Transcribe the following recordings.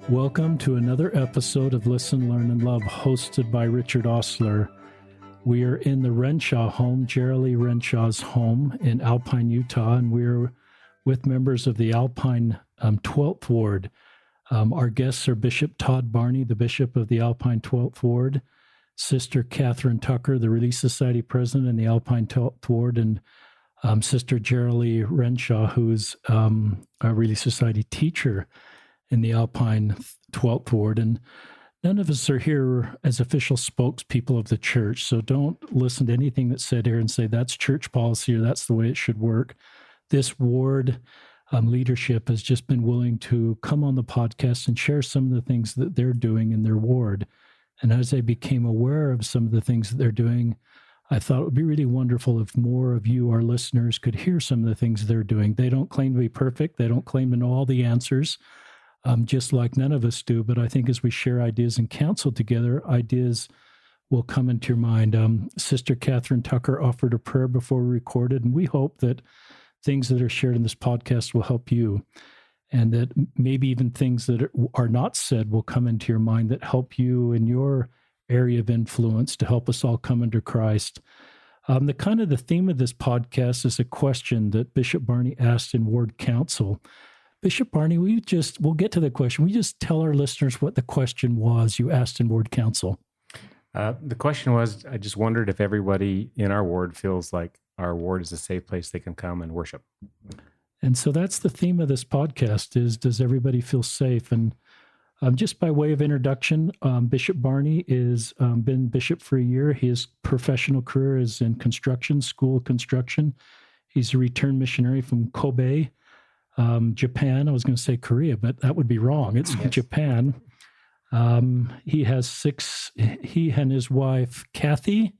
Welcome to another episode of Listen, Learn, and Love, hosted by Richard Ostler. We are in the Renshaw home, Jeralee Renshaw's home in Alpine, Utah, and we're with members of the Alpine 12th Ward. Our guests are Bishop Todd Barney, the Bishop of the Alpine 12th Ward, Sister Cathryn Tucker, the Relief Society President in the Alpine 12th Ward, and Sister Jeralee Renshaw, who's a Relief Society teacher in the Alpine 12th Ward. And none of us are here as official spokespeople of the church, so don't listen to anything that's said here and say that's church policy or that's the way it should work. This ward leadership has just been willing to come on the podcast and share some of the things that they're doing in their ward. And as I became aware of some of the things that they're doing, I thought it would be really wonderful if more of you, our listeners, could hear some of the things they're doing. They don't claim to be perfect. They don't claim to know all the answers, just like none of us do. But I think as we share ideas and counsel together, ideas will come into your mind. Sister Cathryn Tucker offered a prayer before we recorded, and we hope that things that are shared in this podcast will help you, and that maybe even things that are not said will come into your mind that help you in your area of influence to help us all come under Christ. The theme of this podcast is a question that Bishop Barney asked in Ward Counsel. Bishop Barney, we'll get to the question. We just tell our listeners what the question was you asked in Ward Counsel. The question was, I just wondered if everybody in our ward feels like our ward is a safe place they can come and worship. And so that's the theme of this podcast is, does everybody feel safe? And just by way of introduction, Bishop Barney is been bishop for a year. His professional career is in construction, school construction. He's a returned missionary from Kobe, Japan. I was going to say Korea, but that would be wrong. It's yes. Japan. He and his wife, Kathy,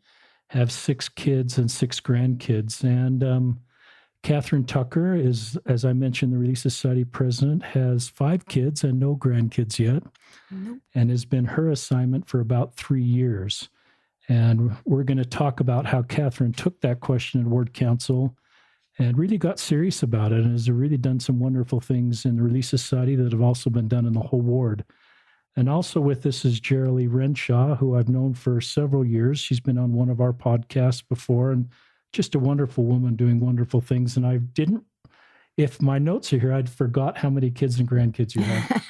have 6 kids and 6 grandkids. And Cathryn Tucker is, as I mentioned, the Relief Society president, has 5 kids and no grandkids yet, and has been her assignment for about 3 years. And we're going to talk about how Cathryn took that question in Ward Counsel and really got serious about it, and has really done some wonderful things in the Relief Society that have also been done in the whole ward. And also with this is Jeralee Renshaw, who I've known for several years. She's been on one of our podcasts before, and just a wonderful woman doing wonderful things. And if my notes are here, I'd forgot how many kids and grandkids you have.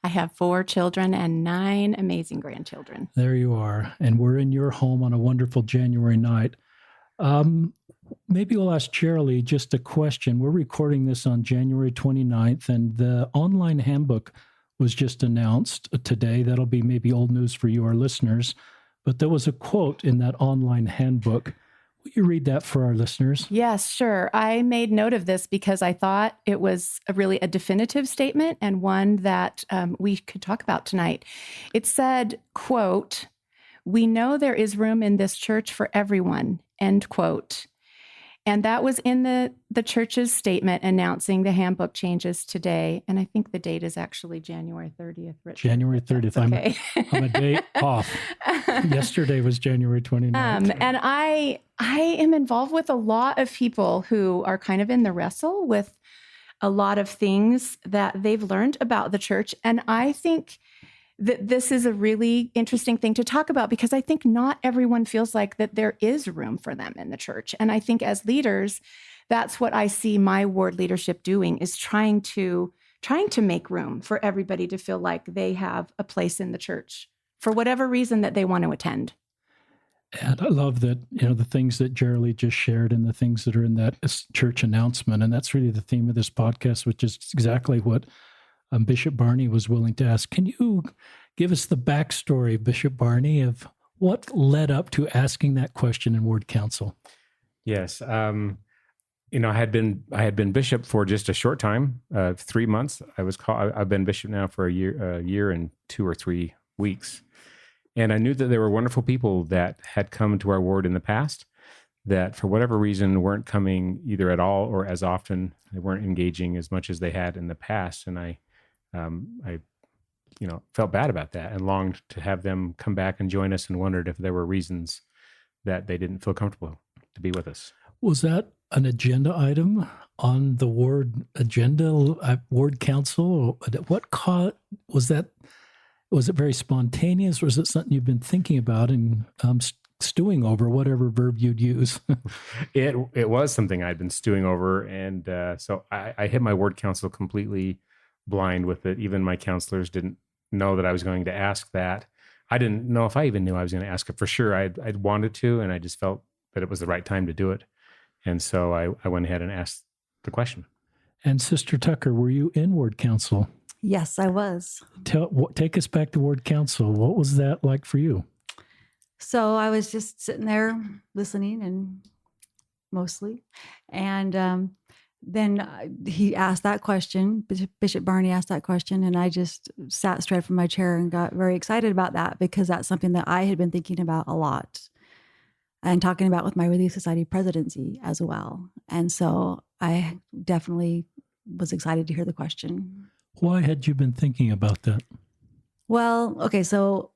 I have 4 children and 9 amazing grandchildren. There you are. And we're in your home on a wonderful January night. Maybe we'll ask Jeralee just a question. We're recording this on January 29th, and the online handbook was just announced today. That'll be maybe old news for you, our listeners. But there was a quote in that online handbook. Will you read that for our listeners? Yes, sure. I made note of this because I thought it was really a definitive statement and one that we could talk about tonight. It said, quote, "We know there is room in this church for everyone," end quote. And that was in the church's statement announcing the handbook changes today. And I think the date is actually January 30th. Richard. January 30th. Okay. I'm a day off. Yesterday was January 29th. And I am involved with a lot of people who are kind of in the wrestle with a lot of things that they've learned about the church. And I think that this is a really interesting thing to talk about because I think not everyone feels like that there is room for them in the church. And I think as leaders, that's what I see my ward leadership doing, is trying to make room for everybody to feel like they have a place in the church for whatever reason that they want to attend. And I love that, the things that Jeralee just shared and the things that are in that church announcement. And that's really the theme of this podcast, which is exactly what Bishop Barney was willing to ask. Can you give us the backstory, Bishop Barney, of what led up to asking that question in Ward Counsel? Yes. I had been bishop for just a short time, 3 months. I've been bishop now for a year and 2 or 3 weeks. And I knew that there were wonderful people that had come to our ward in the past that for whatever reason weren't coming either at all or as often. They weren't engaging as much as they had in the past. And I felt bad about that and longed to have them come back and join us, and wondered if there were reasons that they didn't feel comfortable to be with us. Was that an agenda item on the ward agenda, Ward Counsel? What was that? Was it very spontaneous, or was it something you've been thinking about and stewing over, whatever verb you'd use? It was something I'd been stewing over, and so I hit my Ward Counsel completely blind with it. Even my counselors didn't know that I was going to ask that. I didn't know if I even knew I was going to ask it for sure. I'd wanted to, and I just felt that it was the right time to do it. And so I went ahead and asked the question. And Sister Tucker, were you in Ward Counsel? Yes, I was. Take us back to Ward Counsel. What was that like for you? So I was just sitting there listening, and mostly. And then he asked that question, Bishop Barney asked that question, and I just sat straight from my chair and got very excited about that, because that's something that I had been thinking about a lot and talking about with my Relief Society presidency as well. And so I definitely was excited to hear the question. Why had you been thinking about that? Well, okay, so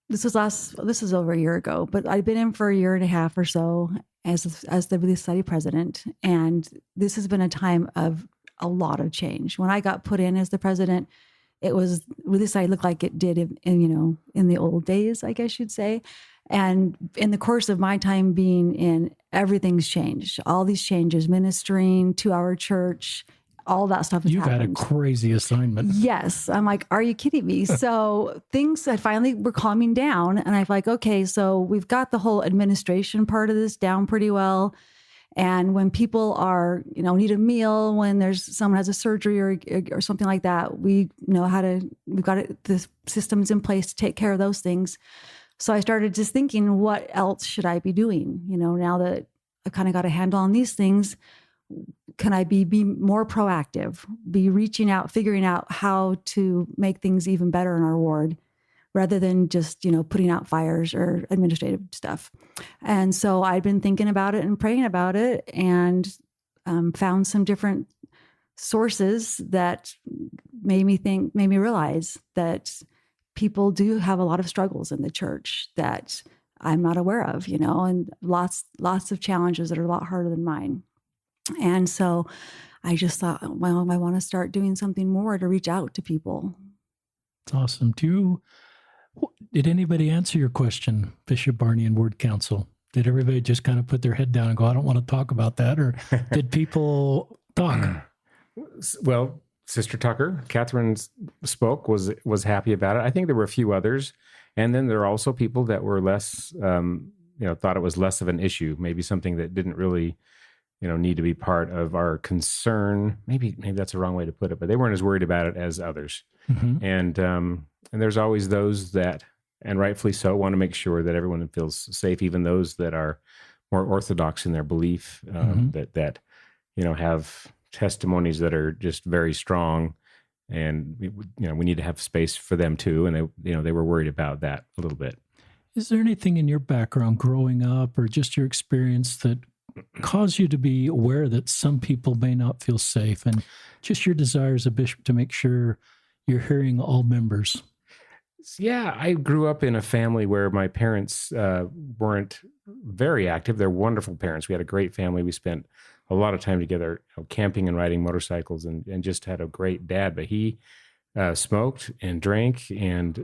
this is over a year ago, but I'd been in for a year and a half or so as the Relief Society president, and this has been a time of a lot of change. When I got put in as the president, it was Relief Society looked like it did in the old days, I guess you'd say. And in the course of my time being in, everything's changed. All these changes, ministering, 2-hour church, all that stuff has happened. You've had a crazy assignment. Yes. I'm like, are you kidding me? So things that finally were calming down, and I'm like, okay, so we've got the whole administration part of this down pretty well. And when people are, need a meal, when someone has a surgery or something like that, we know we've got the systems in place to take care of those things. So I started just thinking, what else should I be doing? Now that I kind of got a handle on these things, can I be more proactive, be reaching out, figuring out how to make things even better in our ward, rather than just, putting out fires or administrative stuff. And so I'd been thinking about it and praying about it, and found some different sources that made me realize that people do have a lot of struggles in the church that I'm not aware of, and lots of challenges that are a lot harder than mine. And so I just thought, well, I want to start doing something more to reach out to people. That's awesome. Did anybody answer your question, Bishop Barney and Ward Counsel? Did everybody just kind of put their head down and go, I don't want to talk about that? Or did people talk? Well, Sister Tucker, Cathryn spoke, was happy about it. I think there were a few others. And then there are also people that were less, thought it was less of an issue, maybe something that didn't really, need to be part of our concern. Maybe that's the wrong way to put it, but they weren't as worried about it as others. Mm-hmm. And there's always those that, and rightfully so, want to make sure that everyone feels safe, even those that are more orthodox in their belief, that have testimonies that are just very strong, and we need to have space for them too. And they were worried about that a little bit. Is there anything in your background growing up, or just your experience, that caused you to be aware that some people may not feel safe, and just your desire as a bishop to make sure you're hearing all members? Yeah, I grew up in a family where my parents weren't very active. They're wonderful parents. We had a great family. We spent a lot of time together, camping and riding motorcycles, and just had a great dad. But he smoked and drank and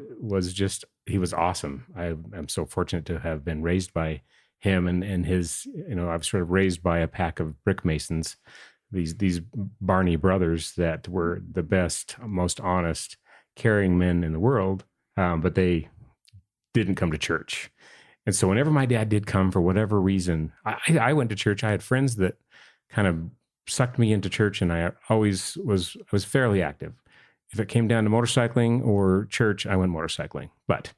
he was awesome. I'm so fortunate to have been raised by him and his, I was sort of raised by a pack of brick masons, these Barney brothers that were the best, most honest, caring men in the world. But they didn't come to church. And so whenever my dad did come, for whatever reason, I went to church. I had friends that kind of sucked me into church, and I always was fairly active. If it came down to motorcycling or church, I went motorcycling. But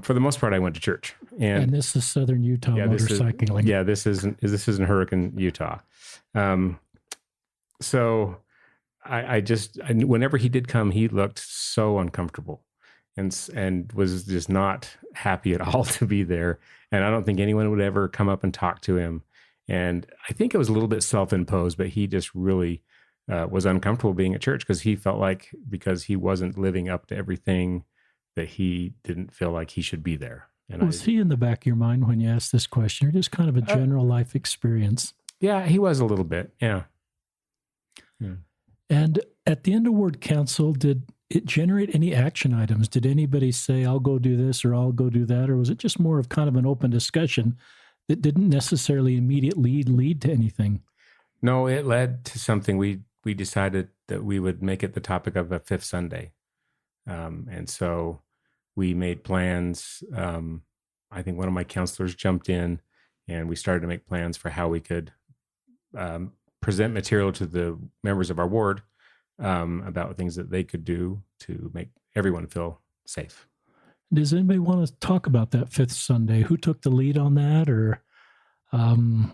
for the most part, I went to church. And this is Southern Utah motorcycling. This isn't Hurricane, Utah. So I whenever he did come, he looked so uncomfortable. And was just not happy at all to be there. And I don't think anyone would ever come up and talk to him. And I think it was a little bit self-imposed, but he just really was uncomfortable being at church, because he felt like, because he wasn't living up to everything, that he didn't feel like he should be there. And was he in the back of your mind when you asked this question, or just kind of a general life experience? Yeah, he was a little bit. Yeah. And at the end of Ward Counsel, did it generate any action items? Did anybody say, I'll go do this or I'll go do that? Or was it just more of kind of an open discussion that didn't necessarily immediately lead to anything? No, it led to something. We decided that we would make it the topic of a fifth Sunday. And so we made plans. I think one of my counselors jumped in and we started to make plans for how we could present material to the members of our ward about things that they could do to make everyone feel safe. Does anybody want to talk about that fifth Sunday? Who took the lead on that, or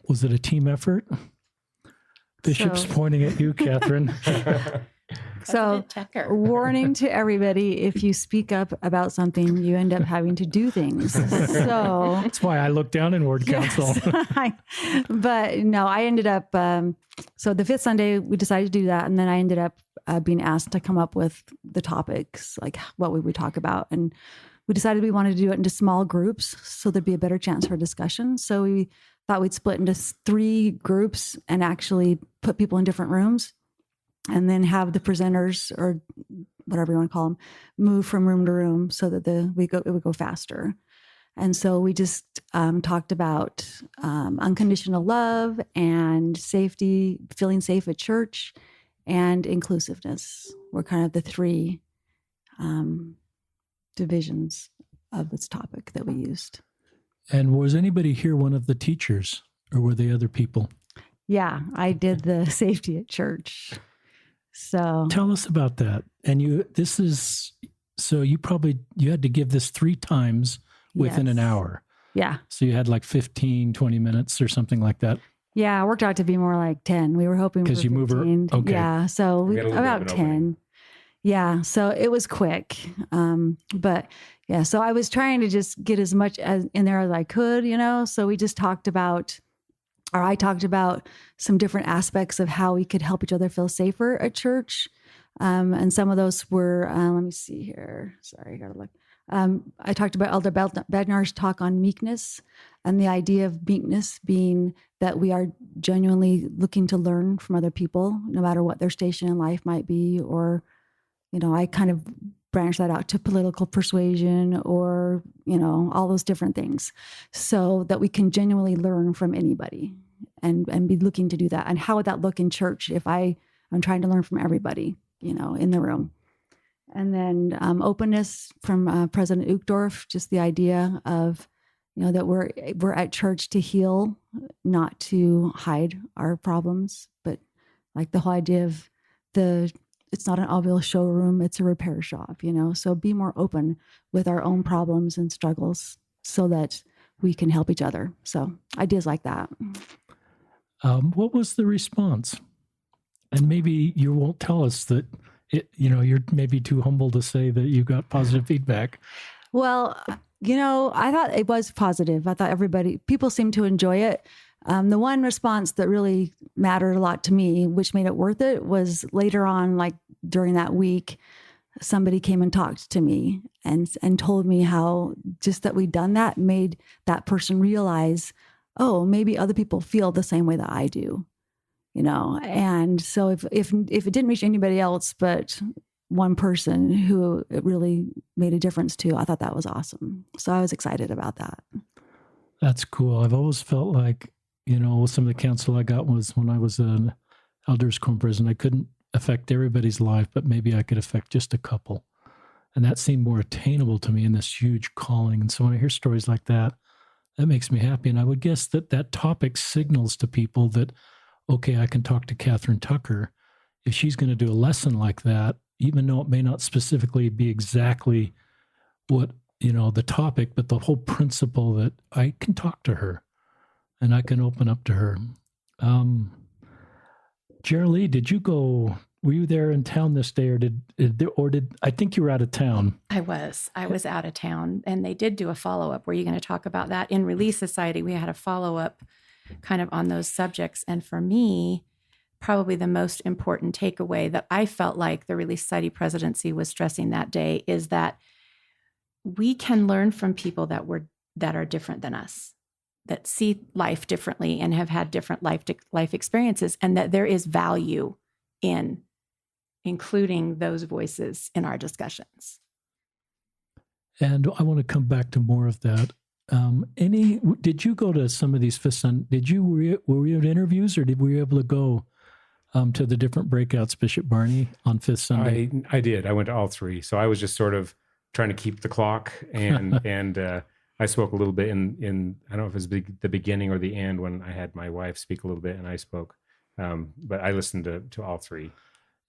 was it a team effort? Bishop's pointing at you, Cathryn. So, warning to everybody, if you speak up about something, you end up having to do things. So that's why I looked down in Ward Counsel. But no, I ended up, so the fifth Sunday, we decided to do that. And then I ended up being asked to come up with the topics, like what we would talk about. And we decided we wanted to do it into small groups so there'd be a better chance for discussion. So we thought we'd split into 3 groups and actually put people in different rooms, and then have the presenters, or whatever you want to call them, move from room to room so that it would go faster. And so we just talked about unconditional love and safety, feeling safe at church, and inclusiveness were kind of the 3 divisions of this topic that we used. And was anybody here one of the teachers, or were they other people? Yeah, I did the safety at church. So tell us about that. And you had to give this 3 times within an hour. Yeah. So you had like 15, 20 minutes or something like that. Yeah, it worked out to be more like 10. We were hoping for 15. Because you move her. Okay. Yeah. So about 10. Yeah. So it was quick. But yeah, so I was trying to just get as much in there as I could, so we just I talked about some different aspects of how we could help each other feel safer at church. And some of those were, let me see here. Sorry, I got to look. I talked about Elder Bednar's talk on meekness, and the idea of meekness being that we are genuinely looking to learn from other people, no matter what their station in life might be. Or, I kind of branched that out to political persuasion, or, all those different things, so that we can genuinely learn from anybody and be looking to do that. And how would that look in church if I'm trying to learn from everybody, in the room? And then openness from President Uchtdorf, just the idea of, that we're at church to heal, not to hide our problems, but like the whole idea of it's not an obvious showroom, it's a repair shop, so be more open with our own problems and struggles so that we can help each other. So ideas like that. What was the response? And maybe you won't tell us that you're maybe too humble to say that you got positive feedback. Well, I thought it was positive. I thought people seemed to enjoy it. The one response that really mattered a lot to me, which made it worth it, was later on, like during that week, somebody came and talked to me and told me how just that we'd done that made that person realize, oh, maybe other people feel the same way that I do, And so if it didn't reach anybody else but one person who it really made a difference to, I thought that was awesome. So I was excited about that. That's cool. I've always felt like, some of the counsel I got was when I was an elders quorum president, I couldn't affect everybody's life, but maybe I could affect just a couple. And that seemed more attainable to me in this huge calling. And so when I hear stories like that makes me happy. And I would guess that topic signals to people that, okay, I can talk to Cathryn Tucker. If she's going to do a lesson like that, even though it may not specifically be exactly what, the topic, but the whole principle that I can talk to her and I can open up to her. Jeralee, were you there in town this day, or did I think you were out of town? I was out of town, and they did do a follow-up. Were you going to talk about that? In Relief Society, we had a follow-up kind of on those subjects. And for me, probably the most important takeaway that I felt like the Relief Society presidency was stressing that day is that we can learn from people that are different than us. that see life differently and have had different life experiences, and that there is value in including those voices in our discussions. And I want to come back to more of that. Did you go to some of these Fifth Sunday? Were you at interviews, or were you able to go to the different breakouts, Bishop Barney, on Fifth Sunday? I did. I went to all three. So I was just sort of trying to keep the clock, and I spoke a little bit in I don't know if it was the beginning or the end when I had my wife speak a little bit, and I spoke. But I listened to all three.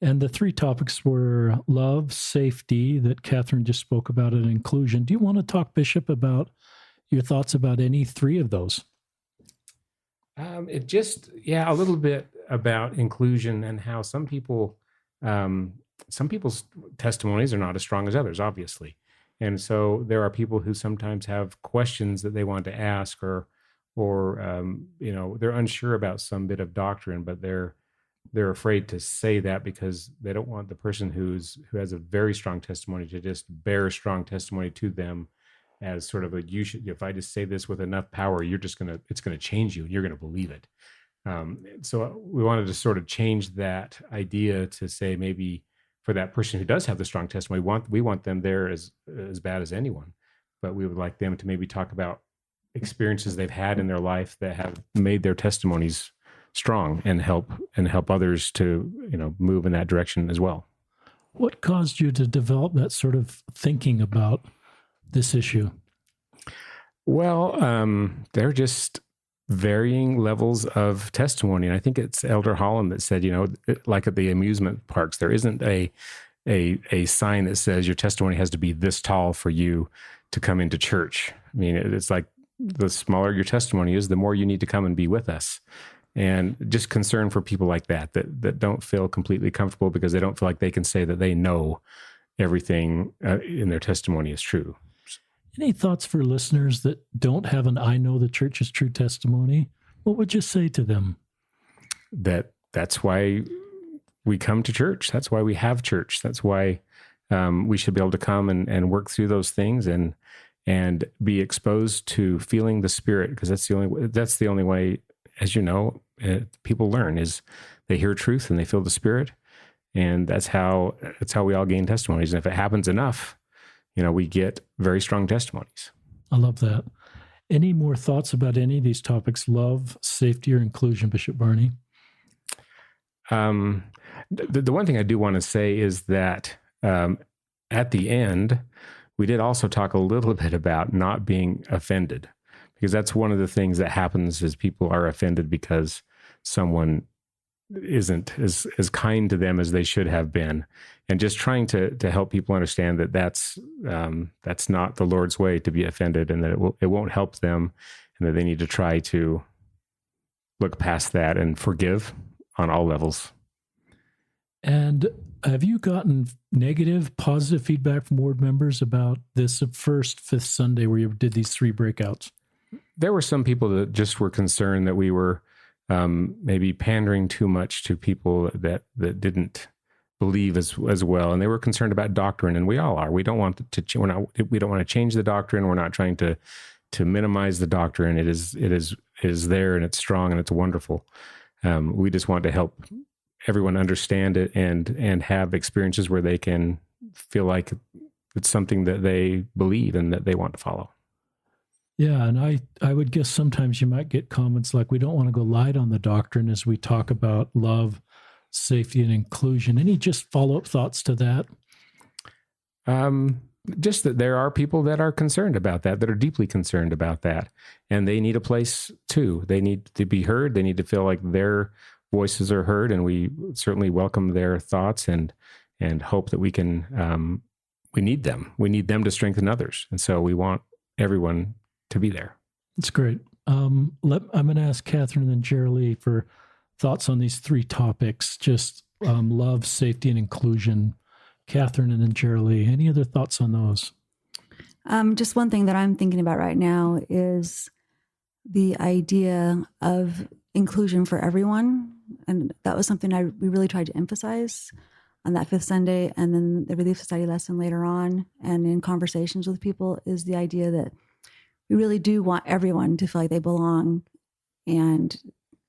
And the three topics were love, safety, that Cathryn just spoke about, and inclusion. Do you want to talk, Bishop, about your thoughts about any three of those? A little bit about inclusion and how some people's testimonies are not as strong as others, obviously. And so there are people who sometimes have questions that they want to ask, or they're unsure about some bit of doctrine, but they're afraid to say that because they don't want the person who has a very strong testimony to just bear strong testimony to them as sort of if I just say this with enough power, it's going to change you and you're going to believe it. So we wanted to sort of change that idea to say, maybe for that person who does have the strong testimony, we want them there as bad as anyone, but we would like them to maybe talk about experiences they've had in their life that have made their testimonies strong and help others to move in that direction as well. What caused you to develop that sort of thinking about this issue? Well, they're just varying levels of testimony. And I think it's Elder Holland that said, like at the amusement parks, there isn't a sign that says your testimony has to be this tall for you to come into church. I mean, it's like the smaller your testimony is, the more you need to come and be with us. And just concern for people like that don't feel completely comfortable because they don't feel like they can say that they know everything in their testimony is true. Any thoughts for listeners that don't have an I know the church is true testimony? What would you say to them? That's why we come to church. That's why we have church. That's why we should be able to come and work through those things and be exposed to feeling the Spirit, because that's the only way, as you know, people learn, is they hear truth and they feel the Spirit, and that's how we all gain testimonies. And if it happens enough, we get very strong testimonies. I love that. Any more thoughts about any of these topics, love, safety, or inclusion, Bishop Barney? The one thing I do want to say is that at the end, we did also talk a little bit about not being offended, because that's one of the things that happens is people are offended because someone isn't as kind to them as they should have been, and just trying to help people understand that that's not the Lord's way to be offended, and that it won't help them, and that they need to try to look past that and forgive on all levels. And have you gotten negative, positive feedback from ward members about this first Fifth Sunday where you did these three breakouts? There were some people that just were concerned that we were maybe pandering too much to people that didn't believe as well, and they were concerned about doctrine, and we all are. We don't want we don't want to change the doctrine. We're not trying to minimize the doctrine. It is there, and it's strong, and it's wonderful. We just want to help everyone understand it and have experiences where they can feel like it's something that they believe and that they want to follow. Yeah, and I would guess sometimes you might get comments like, we don't want to go light on the doctrine as we talk about love, safety, and inclusion. Any just follow-up thoughts to that? Just that there are people that are concerned about that are deeply concerned about that, and they need a place too. They need to be heard. They need to feel like their voices are heard, and we certainly welcome their thoughts and hope that we can, we need them. We need them to strengthen others. And so we want everyone to be there. That's great. I'm going to ask Cathryn and then Jeralee for thoughts on these three topics, just love, safety, and inclusion. Cathryn and then Jeralee, any other thoughts on those? Just one thing that I'm thinking about right now is the idea of inclusion for everyone. And that was something we really tried to emphasize on that Fifth Sunday, and then the Relief Society lesson later on, and in conversations with people, is the idea that we really do want everyone to feel like they belong, and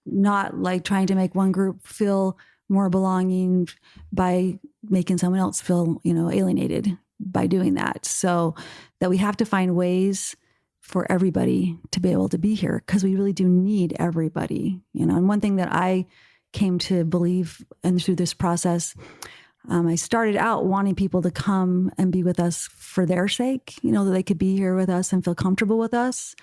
not like trying to make one group feel more belonging by making someone else feel, alienated by doing that. So that we have to find ways for everybody to be able to be here, because we really do need everybody, And one thing that I came to believe, and through this process, I started out wanting people to come and be with us for their sake, that they could be here with us and feel comfortable with us.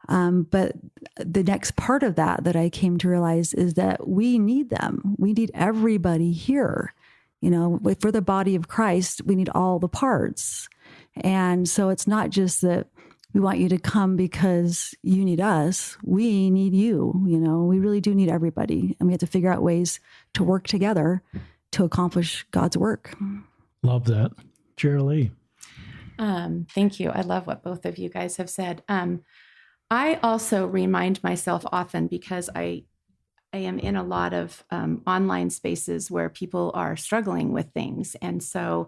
But the next part of that I came to realize is that we need them. We need everybody here. For the body of Christ, we need all the parts. And so it's not just that we want you to come because you need us. We need you. We really do need everybody. And we have to figure out ways to work together to accomplish God's work. Love that. Jeralee. Thank you. I love what both of you guys have said. I also remind myself often, because I am in a lot of online spaces where people are struggling with things. And so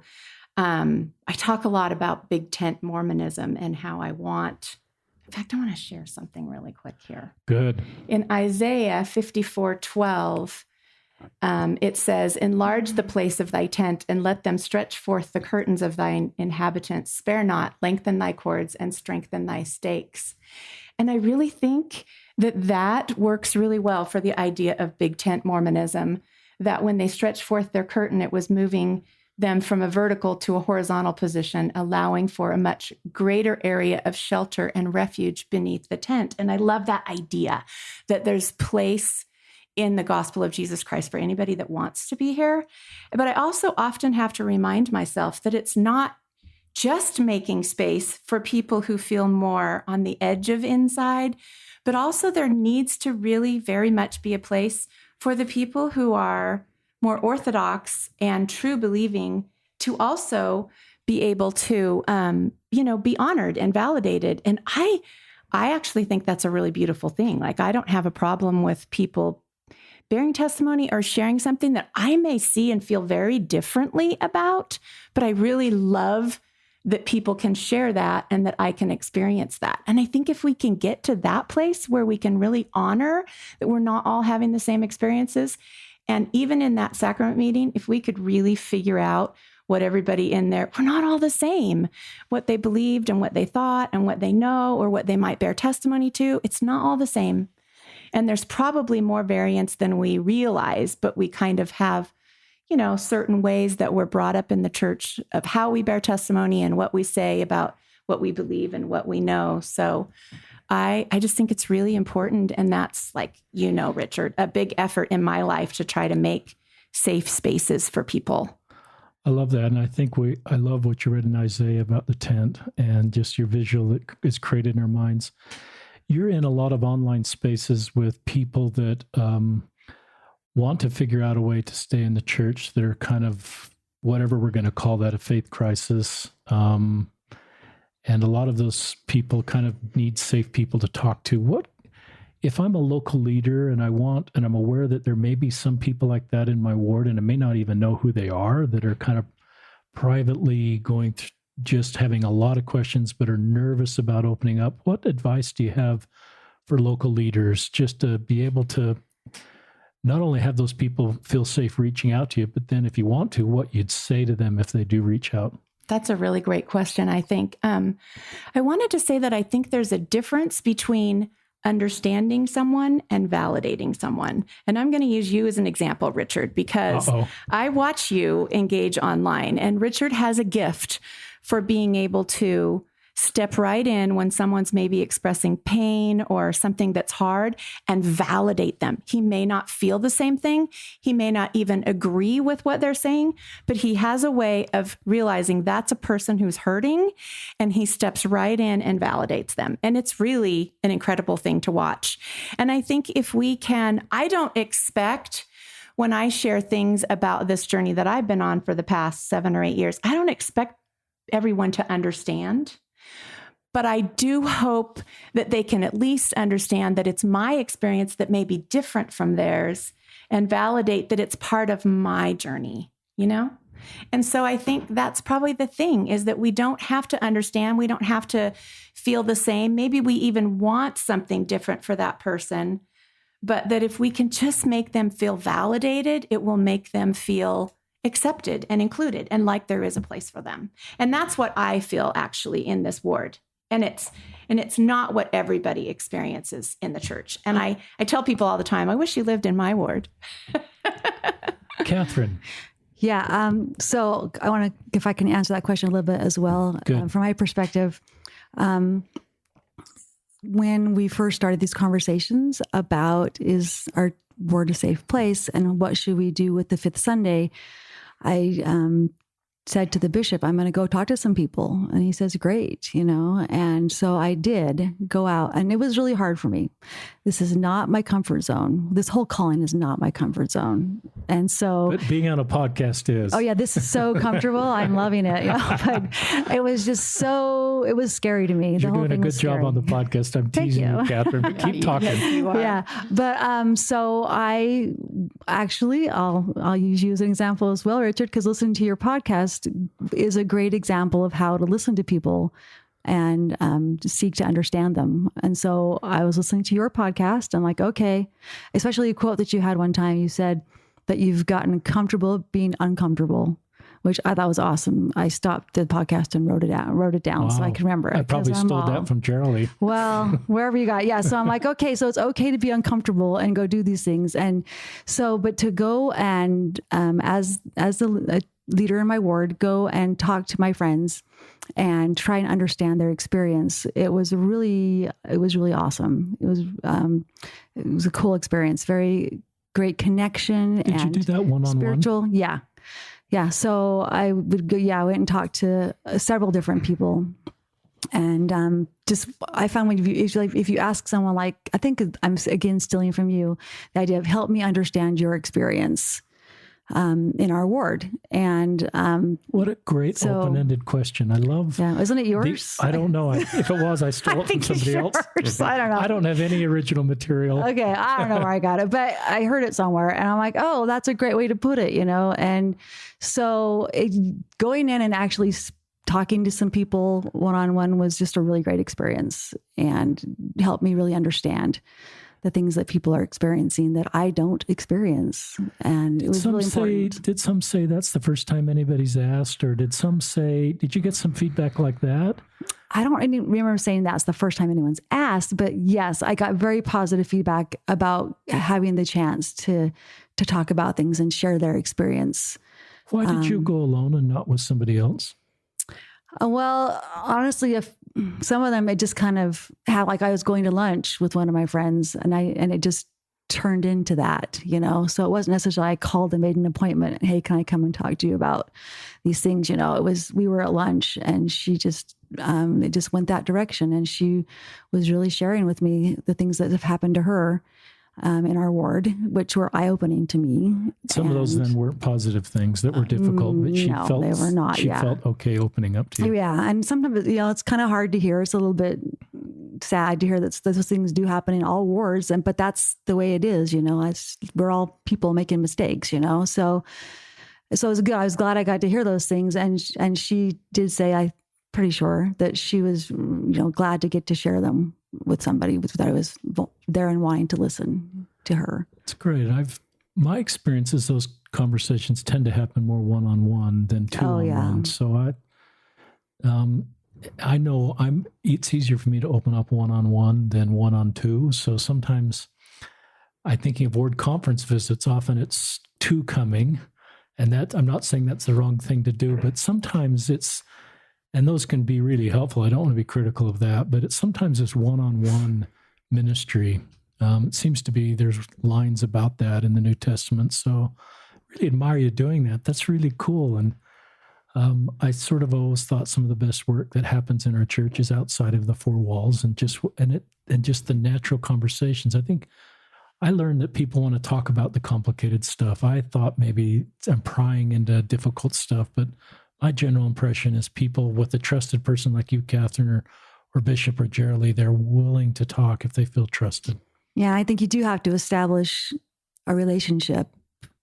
I talk a lot about big tent Mormonism and how I want to share something really quick here. Good. In Isaiah 54:12, it says, "Enlarge the place of thy tent, and let them stretch forth the curtains of thine inhabitants. Spare not, lengthen thy cords, and strengthen thy stakes." And I really think that works really well for the idea of big tent Mormonism, that when they stretched forth their curtain, it was moving them from a vertical to a horizontal position, allowing for a much greater area of shelter and refuge beneath the tent. And I love that idea that there's place in the gospel of Jesus Christ for anybody that wants to be here. But I also often have to remind myself that it's not just making space for people who feel more on the edge of inside, but also there needs to really very much be a place for the people who are more orthodox and true believing to also be able to, be honored and validated. And I actually think that's a really beautiful thing. Like, I don't have a problem with people bearing testimony or sharing something that I may see and feel very differently about, but I really love that people can share that and that I can experience that. And I think if we can get to that place where we can really honor that we're not all having the same experiences, and even in that sacrament meeting, if we could really figure out what everybody in there, we're not all the same, what they believed and what they thought and what they know or what they might bear testimony to, it's not all the same. And there's probably more variance than we realize, but we kind of have, certain ways that we're brought up in the church of how we bear testimony and what we say about what we believe and what we know. So I just think it's really important. And that's Richard, a big effort in my life to try to make safe spaces for people. I love that. And I think I love what you read in Isaiah about the tent and just your visual that is created in our minds. You're in a lot of online spaces with people that want to figure out a way to stay in the church, that are kind of whatever we're going to call that, a faith crisis. And a lot of those people kind of need safe people to talk to. What if I'm a local leader and I'm aware that there may be some people like that in my ward, and I may not even know who they are, that are kind of privately going through, just having a lot of questions, but are nervous about opening up? What advice do you have for local leaders just to be able to not only have those people feel safe reaching out to you, but then if you want to, what you'd say to them if they do reach out? That's a really great question, I think. I wanted to say that I think there's a difference between understanding someone and validating someone. And I'm going to use you as an example, Richard, because I watch you engage online, and Richard has a gift for being able to step right in when someone's maybe expressing pain or something that's hard and validate them. He may not feel the same thing. He may not even agree with what they're saying, but he has a way of realizing that's a person who's hurting, and he steps right in and validates them. And it's really an incredible thing to watch. And I think if we can, I don't expect, when I share things about this journey that I've been on for the past 7 or 8 years, I don't expect everyone to understand. But I do hope that they can at least understand that it's my experience that may be different from theirs, and validate that it's part of my journey, And so I think that's probably the thing, is that we don't have to understand. We don't have to feel the same. Maybe we even want something different for that person. But that if we can just make them feel validated, it will make them feel accepted and included and like there is a place for them. And that's what I feel actually in this ward. And it's not what everybody experiences in the church. And I tell people all the time, I wish you lived in my ward. Cathryn. Yeah. So I want to, if I can answer that question a little bit as well, from my perspective. When we first started these conversations about, is our ward a safe place and what should we do with the fifth Sunday, I said to the bishop, I'm going to go talk to some people. And he says, great, And so I did go out, and it was really hard for me. This is not my comfort zone. This whole calling is not my comfort zone. And so, but being on a podcast is. Oh yeah, this is so comfortable. I'm loving it. But it was just it was scary to me. You're doing a good job on the podcast. I'm teasing you, Cathryn, but keep talking. Yes, you are. Yeah. But so I actually, I'll use you as an example as well, Richard, because listening to your podcast is a great example of how to listen to people and seek to understand them. And so I was listening to your podcast. I'm like, okay, especially a quote that you had one time. You said that you've gotten comfortable being uncomfortable, which I thought was awesome. I stopped the podcast and wrote it down so I can remember it. I probably stole that from Jeralee. Well, wherever you got. Yeah. So I'm like, okay, so it's okay to be uncomfortable and go do these things. And so, but to go and as the leader in my ward, go and talk to my friends and try and understand their experience. It was really awesome. It was a cool experience. Very great connection. Did you do that one-on-one? Spiritual. Yeah. Yeah. So I would go, I went and talked to several different people. And I found if you ask someone, like, I think I'm again stealing from you, the idea of help me understand your experience in our ward. And what a great open-ended question. I love. Yeah, isn't it yours? I don't know. If it was, I stole it from somebody else. I don't know. I don't have any original material. Okay, I don't know where I got it, but I heard it somewhere, and I'm like, oh, that's a great way to put it, And so going in and actually talking to some people one-on-one was just a really great experience and helped me really understand the things that people are experiencing that I don't experience. And it was really important. Did some say that's the first time anybody's asked, or did you get some feedback like that? I don't remember saying that's the first time anyone's asked, but yes, I got very positive feedback about having the chance to talk about things and share their experience. Why did you go alone and not with somebody else? Well, honestly, if some of them, it just kind of had, like, I was going to lunch with one of my friends and it just turned into that, so it wasn't necessarily I called and made an appointment. Hey, can I come and talk to you about these things? It was, we were at lunch and she just, it just went that direction. And she was really sharing with me the things that have happened to her in our ward, which were eye-opening to me. Some of those then weren't positive things that were difficult, but she felt they were not. She felt okay opening up to you. Yeah, and sometimes it's kind of hard to hear. It's a little bit sad to hear that those things do happen in all wards, but that's the way it is. We're all people making mistakes. So it was good. I was glad I got to hear those things, and she did say, I'm pretty sure that she was glad to get to share them with somebody that I was there and wanting to listen to her. It's great. My experience is those conversations tend to happen more one-on-one than two-on-one. So I know it's easier for me to open up one-on-one than one-on-two. So sometimes I'm thinking of ward conference visits. Often it's two coming, and that I'm not saying that's the wrong thing to do, but sometimes and those can be really helpful. I don't want to be critical of that, but sometimes it's one-on-one ministry. It seems to be there's lines about that in the New Testament. So really admire you doing that. That's really cool. And I sort of always thought some of the best work that happens in our church is outside of the four walls and just the natural conversations. I think I learned that people want to talk about the complicated stuff. I thought maybe I'm prying into difficult stuff, but my general impression is people with a trusted person like you, Cathryn, or Bishop or Jeralee, they're willing to talk if they feel trusted. Yeah, I think you do have to establish a relationship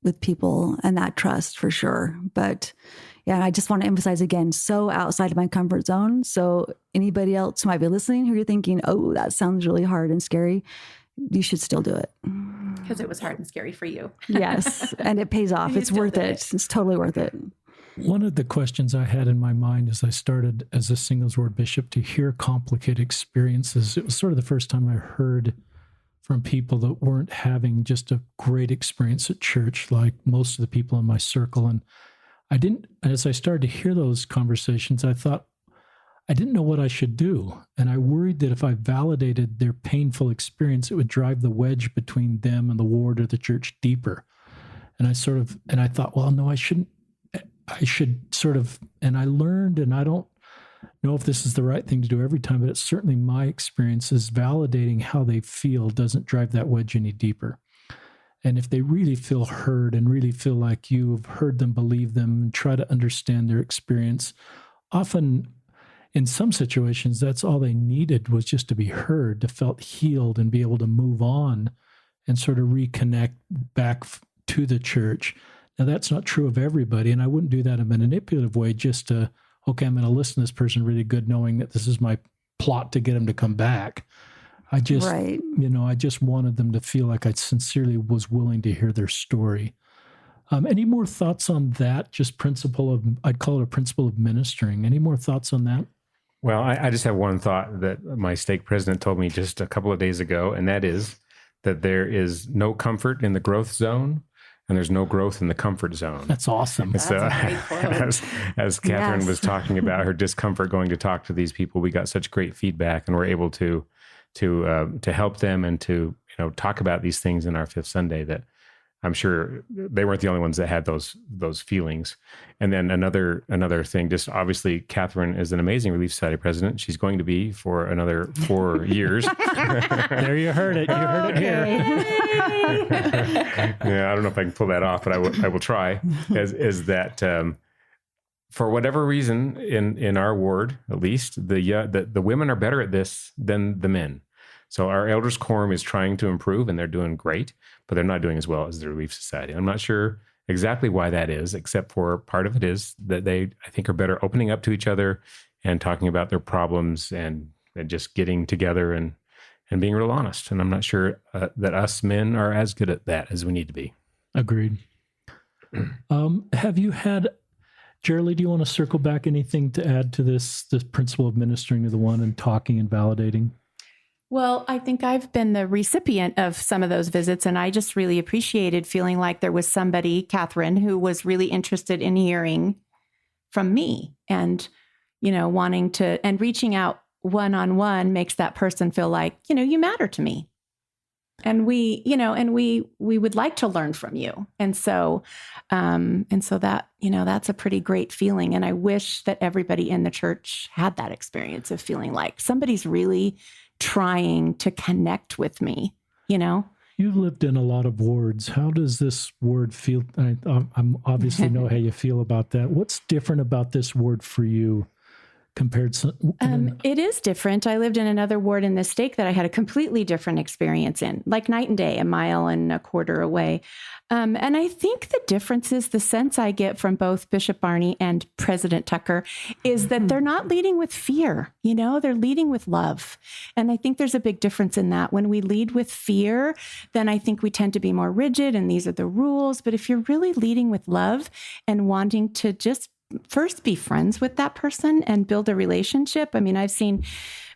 with people and that trust for sure. But yeah, I just want to emphasize again, so outside of my comfort zone. So anybody else who might be listening who you're thinking, oh, that sounds really hard and scary, you should still do it. Because it was hard and scary for you. Yes. And it pays off. It's worth it. It's totally worth it. One of the questions I had in my mind as I started as a singles ward bishop to hear complicated experiences, it was sort of the first time I heard from people that weren't having just a great experience at church, like most of the people in my circle. And as I started to hear those conversations, I thought, I didn't know what I should do. And I worried that if I validated their painful experience, it would drive the wedge between them and the ward or the church deeper. And I thought, well, no, I shouldn't. I should sort of, and I learned, and I don't know if this is the right thing to do every time, but it's certainly my experience is validating how they feel doesn't drive that wedge any deeper. And if they really feel heard and really feel like you've heard them, believe them, and try to understand their experience, often in some situations, that's all they needed was just to be heard, to felt healed and be able to move on and sort of reconnect back to the church. Now, that's not true of everybody, and I wouldn't do that in a manipulative way just to, okay, I'm going to listen to this person really good knowing that this is my plot to get them to come back. I just, I just wanted them to feel like I sincerely was willing to hear their story. Any more thoughts on that? Just I'd call it a principle of ministering. Any more thoughts on that? Well, I just have one thought that my stake president told me just a couple of days ago, and that is that there is no comfort in the growth zone, and there's no growth in the comfort zone. That's awesome. That's a great quote. As Cathryn was talking about her discomfort going to talk to these people, we got such great feedback, and we're able to help them and to talk about these things in our Fifth Sunday that I'm sure they weren't the only ones that had those feelings. And then another thing, just obviously Cathryn is an amazing Relief Society president. She's going to be for another 4 years. There you heard it. You heard it here. Yeah, I don't know if I can pull that off, but I will try. Is that for whatever reason in our ward, at least the women are better at this than the men. So our elders quorum is trying to improve, and they're doing great, but they're not doing as well as the Relief Society. I'm not sure exactly why that is, except for part of it is that they, I think, are better opening up to each other and talking about their problems and just getting together and being real honest. And I'm not sure that us men are as good at that as we need to be. Agreed. Have you had, Jeralee, do you want to circle back anything to add to this principle of ministering to the one and talking and validating? Well, I think I've been the recipient of some of those visits, and I just really appreciated feeling like there was somebody, Cathryn, who was really interested in hearing from me and, wanting to, and reaching out one-on-one makes that person feel like, you matter to me. And we would like to learn from you. And so that, that's a pretty great feeling. And I wish that everybody in the church had that experience of feeling like somebody's really trying to connect with me, You've lived in a lot of wards. How does this ward feel? I'm obviously know how you feel about that. What's different about this ward for you compared to? It is different. I lived in another ward in the stake that I had a completely different experience in, like night and day, 1.25 miles away. And I think the difference is the sense I get from both Bishop Barney and President Tucker is that they're not leading with fear, they're leading with love. And I think there's a big difference in that. When we lead with fear, then I think we tend to be more rigid and these are the rules. But if you're really leading with love and wanting to just first be friends with that person and build a relationship. I mean, I've seen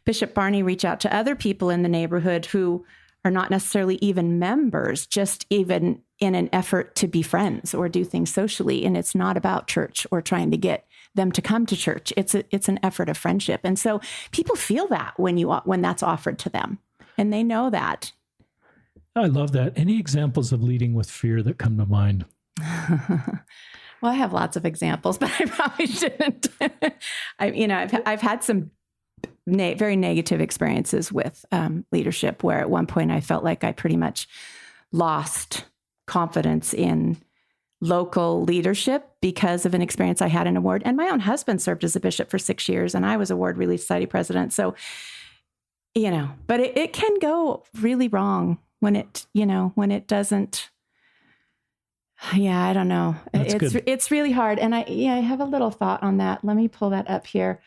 Bishop Barney reach out to other people in the neighborhood who are not necessarily even members, just even in an effort to be friends or do things socially. And it's not about church or trying to get them to come to church. It's an effort of friendship. And so people feel that when that's offered to them, and they know that. I love that. Any examples of leading with fear that come to mind? Well, I have lots of examples, but I probably shouldn't. I've had some very negative experiences with leadership where at one point I felt like I pretty much lost confidence in local leadership because of an experience I had in a ward. And my own husband served as a bishop for 6 years, and I was a Ward Relief Society president. So, but it can go really wrong when it doesn't Yeah, I don't know. That's good. It's really hard. And I have a little thought on that. Let me pull that up here.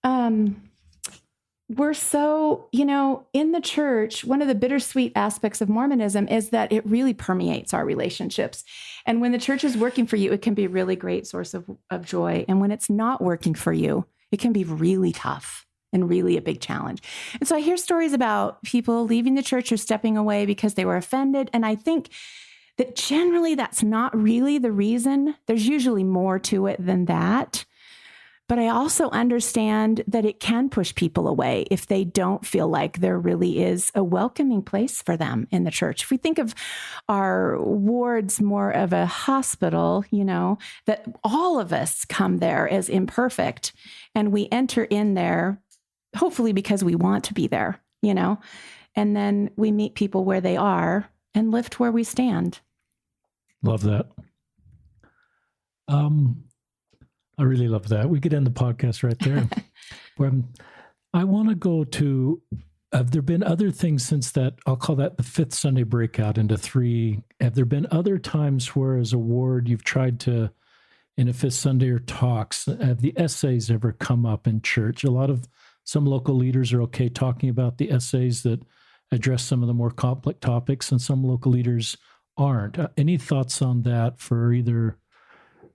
We're so, in the church, one of the bittersweet aspects of Mormonism is that it really permeates our relationships. And when the church is working for you, it can be a really great source of joy. And when it's not working for you, it can be really tough and really a big challenge. And so I hear stories about people leaving the church or stepping away because they were offended. And I think that generally that's not really the reason. There's usually more to it than that. But I also understand that it can push people away if they don't feel like there really is a welcoming place for them in the church. If we think of our wards more of a hospital, that all of us come there as imperfect and we enter in there, hopefully because we want to be there, and then we meet people where they are and lift where we stand. Love that. I really love that. We could end the podcast right there. I want to go to, have there been other things since that, I'll call that the fifth Sunday breakout into 3, have there been other times where as a ward you've tried to, in a fifth Sunday or talks, have the essays ever come up in church? Some local leaders are okay talking about the essays that address some of the more complex topics, and some local leaders aren't. Any thoughts on that for either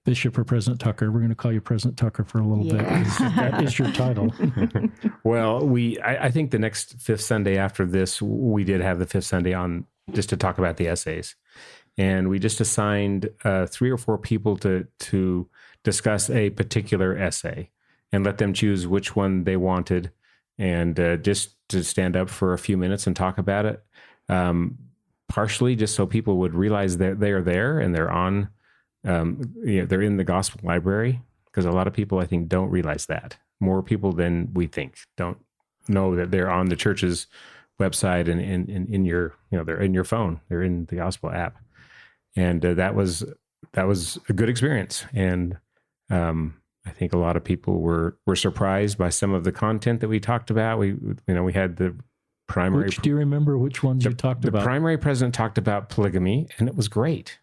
Bishop or President Tucker? We're going to call you President Tucker for a little bit. That is your title. Well, I think the next fifth Sunday after this, we did have the fifth Sunday on just to talk about the essays. And we just assigned 3 or 4 people to discuss a particular essay and let them choose which one they wanted, and just to stand up for a few minutes and talk about it. Partially just so people would realize that they are there and they're on, they're in the gospel library, because a lot of people, I think, don't realize that. More people than we think don't know that they're on the church's website and in your, they're in your phone, they're in the gospel app. And that was a good experience. And I think a lot of people were surprised by some of the content that we talked about. We had the primary. Do you remember which ones you talked about? The primary president talked about polygamy, and it was great.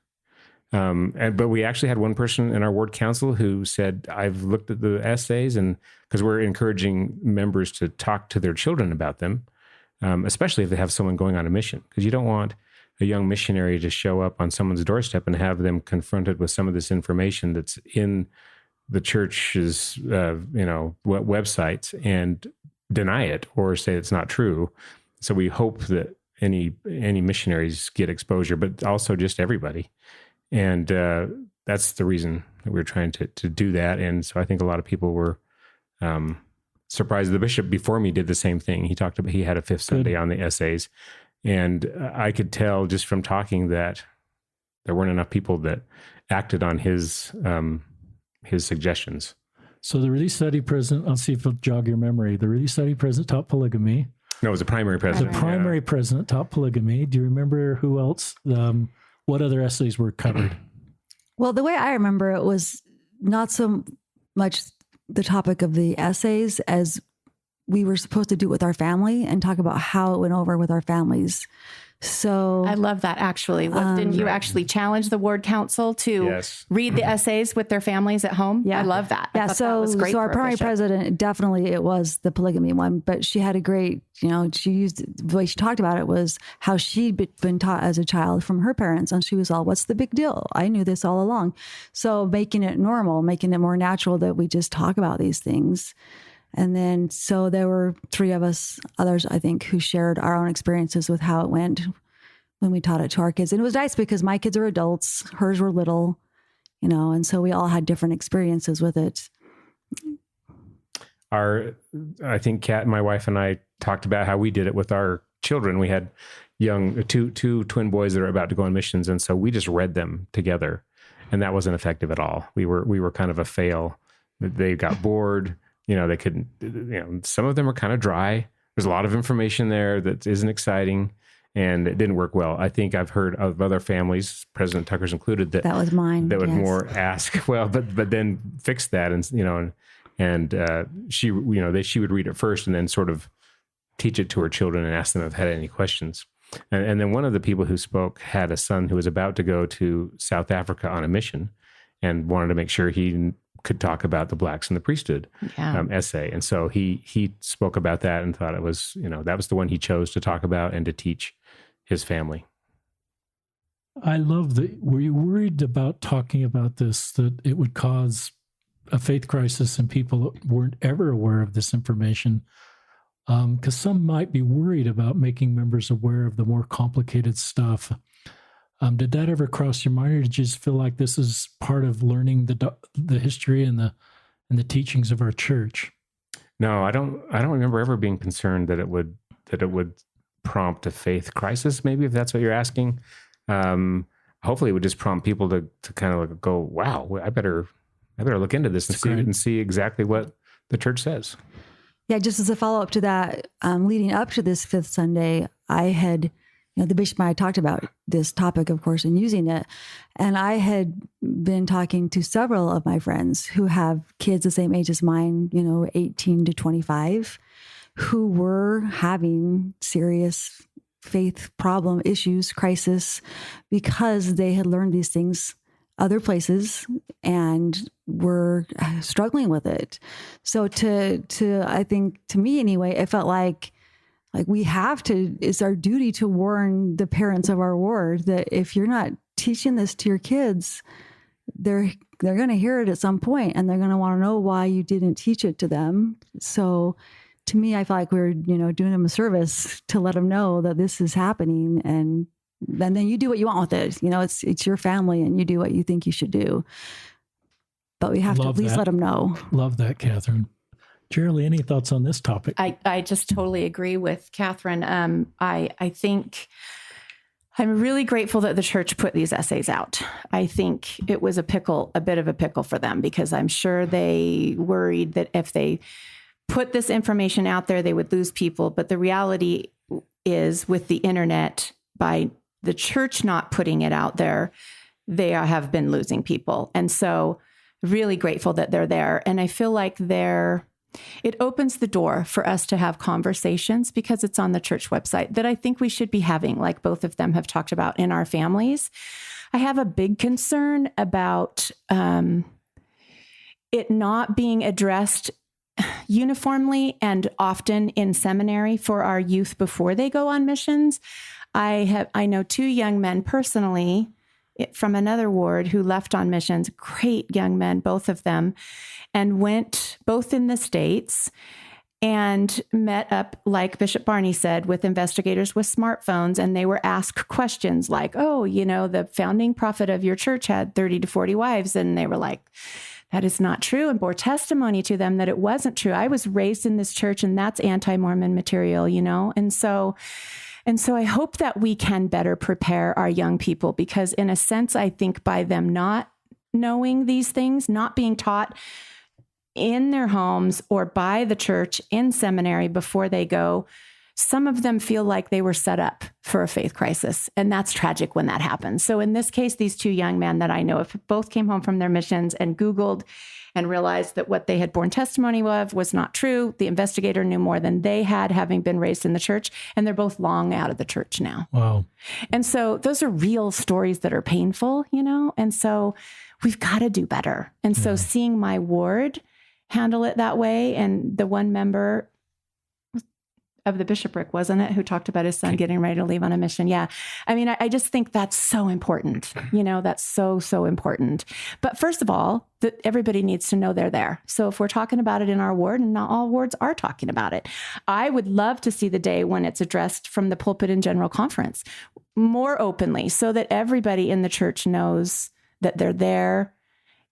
But we actually had one person in our ward council who said, I've looked at the essays, and because we're encouraging members to talk to their children about them, especially if they have someone going on a mission, because you don't want a young missionary to show up on someone's doorstep and have them confronted with some of this information that's in the church's, websites and deny it or say it's not true. So we hope that any missionaries get exposure, but also just everybody. And that's the reason that we're trying to do that. And so I think a lot of people were surprised. The bishop before me did the same thing. He talked about, he had a fifth Sunday on the essays. And I could tell just from talking that there weren't enough people that acted on his suggestions. So the Relief Study President, I'll see if it'll jog your memory. The Relief Study President taught polygamy. No, it was the primary president. The primary president taught polygamy. Do you remember who else? What other essays were covered? Well, the way I remember it was not so much the topic of the essays as we were supposed to do it with our family and talk about how it went over with our families. So I love that, actually. Didn't you actually challenge the ward council to read the essays with their families at home? Yeah. I love that. Yeah. That was great. So our primary president, definitely it was the polygamy one, but she had a great, she used, the way she talked about it was how she'd been taught as a child from her parents. And she was all, what's the big deal? I knew this all along. So making it normal, making it more natural that we just talk about these things. And then, so there were 3 of us, others, I think, who shared our own experiences with how it went when we taught it to our kids. And it was nice because my kids are adults, hers were little, and so we all had different experiences with it. I think Kat, my wife, and I talked about how we did it with our children. We had two twin boys that are about to go on missions. And so we just read them together, and that wasn't effective at all. We were kind of a fail. They got bored. They couldn't, some of them are kind of dry. There's a lot of information there that isn't exciting, and it didn't work well. I think I've heard of other families, President Tucker's included, that was mine. That would more ask, well, but then fix that. And, she would read it first and then sort of teach it to her children and ask them if they had any questions. And then one of the people who spoke had a son who was about to go to South Africa on a mission and wanted to make sure he could talk about the blacks in the priesthood essay. And so he spoke about that and thought it was, that was the one he chose to talk about and to teach his family. I love were you worried about talking about this, that it would cause a faith crisis and people weren't ever aware of this information? Because some might be worried about making members aware of the more complicated stuff. Did that ever cross your mind, or did you just feel like this is part of learning the history and the teachings of our church? No, I don't remember ever being concerned that it would prompt a faith crisis. Maybe if that's what you're asking, hopefully it would just prompt people to kind of go, wow, I better look into this and see exactly what the church says. Yeah, just as a follow-up to that, leading up to this fifth Sunday, I had, the bishop and I talked about this topic, of course, and using it. And I had been talking to several of my friends who have kids the same age as mine, 18 to 25, who were having serious faith problem issues, crisis, because they had learned these things other places and were struggling with it. So I think to me anyway, it felt like we have to, it's our duty to warn the parents of our ward that if you're not teaching this to your kids, they're going to hear it at some point and they're going to want to know why you didn't teach it to them. So to me, I feel like we're, doing them a service to let them know that this is happening, and then you do what you want with it. It's your family and you do what you think you should do. But we have to at least let them know. Love that, Cathryn. Jeralee, any thoughts on this topic? I just totally agree with Cathryn. I think I'm really grateful that the church put these essays out. I think it was a bit of a pickle for them, because I'm sure they worried that if they put this information out there, they would lose people. But the reality is, with the internet, by the church not putting it out there, they have been losing people. And so really grateful that they're there. And I feel like it opens the door for us to have conversations, because it's on the church website, that I think we should be having, like both of them have talked about, in our families. I have a big concern about it not being addressed uniformly and often in seminary for our youth before they go on missions. I know two young men personally from another ward who left on missions, great young men, both of them, and went both in the States and met up, like Bishop Barney said, with investigators with smartphones. And they were asked questions like, oh, the founding prophet of your church had 30 to 40 wives. And they were like, that is not true, and bore testimony to them that it wasn't true. I was raised in this church, and that's anti-Mormon material, And so I hope that we can better prepare our young people, because in a sense, I think by them not knowing these things, not being taught in their homes or by the church in seminary before they go, some of them feel like they were set up for a faith crisis. And that's tragic when that happens. So in this case, these two young men that I know of both came home from their missions and Googled and realized that what they had borne testimony of was not true. The investigator knew more than they had, having been raised in the church, and they're both long out of the church now. Wow. And so those are real stories that are painful, and so we've got to do better. And so seeing my ward handle it that way, and the one member of the bishopric, wasn't it, who talked about his son getting ready to leave on a mission? Yeah. I mean, I just think that's so important. That's so, so important. But first of all, everybody needs to know they're there. So if we're talking about it in our ward, and not all wards are talking about it, I would love to see the day when it's addressed from the pulpit in general conference more openly, so that everybody in the church knows that they're there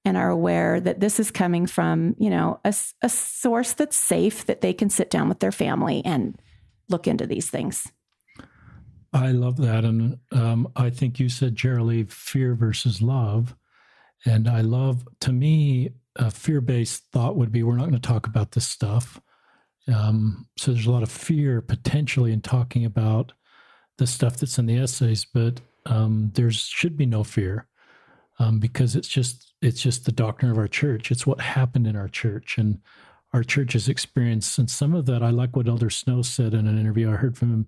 and are aware that this is coming from, a source that's safe, that they can sit down with their family and look into these things. I love that. And I think you said, Jeralee, fear versus love. And I love, to me, a fear-based thought would be, we're not going to talk about this stuff. So there's a lot of fear potentially in talking about the stuff that's in the essays, but there should be no fear. Because it's just the doctrine of our church. It's what happened in our church, and our church has experienced. And some of that, I like what Elder Snow said in an interview I heard from him,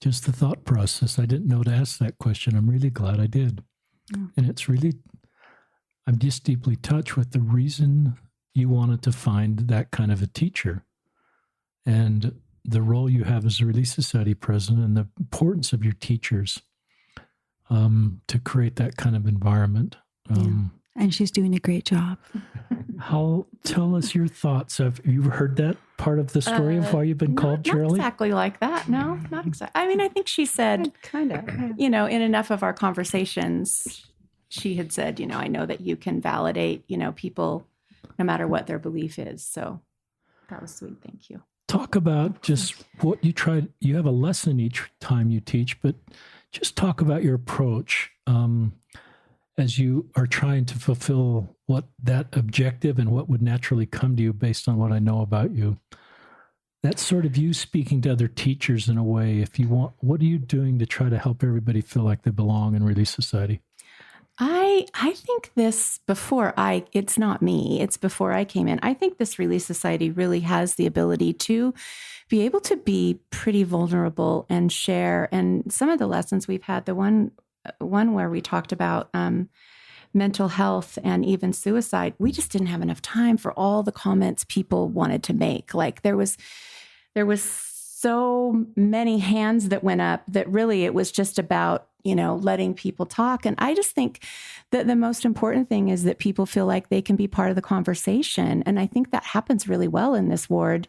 Just the thought process. I didn't know to ask that question. I'm really glad I did. And it's really, I'm just deeply touched with the reason you wanted to find that kind of a teacher and the role you have as a Relief Society president and the importance of your teachers to create that kind of environment. And she's doing a great job. Tell us your thoughts. Have you heard that part of the story of why you've been called, Jeralee? Not exactly like that. No, not exactly. I mean, I think she said, kind of, in enough of our conversations, she had said, I know that you can validate, people no matter what their belief is. So that was sweet. Thank you. Talk about just what you tried. You have a lesson each time you teach, but just talk about your approach as you are trying to fulfill what that objective and what would naturally come to you based on what I know about you. That's sort of you speaking to other teachers in a way. If you want, what are you doing to try to help everybody feel like they belong in Relief Society? I think this it's not me, it's before I came in. I think this Relief Society really has the ability to be able to be pretty vulnerable and share. And some of the lessons we've had, the one where we talked about mental health and even suicide, we just didn't have enough time for all the comments people wanted to make. Like there was so many hands that went up that really it was just about, letting people talk. And I just think that the most important thing is that people feel like they can be part of the conversation. And I think that happens really well in this ward.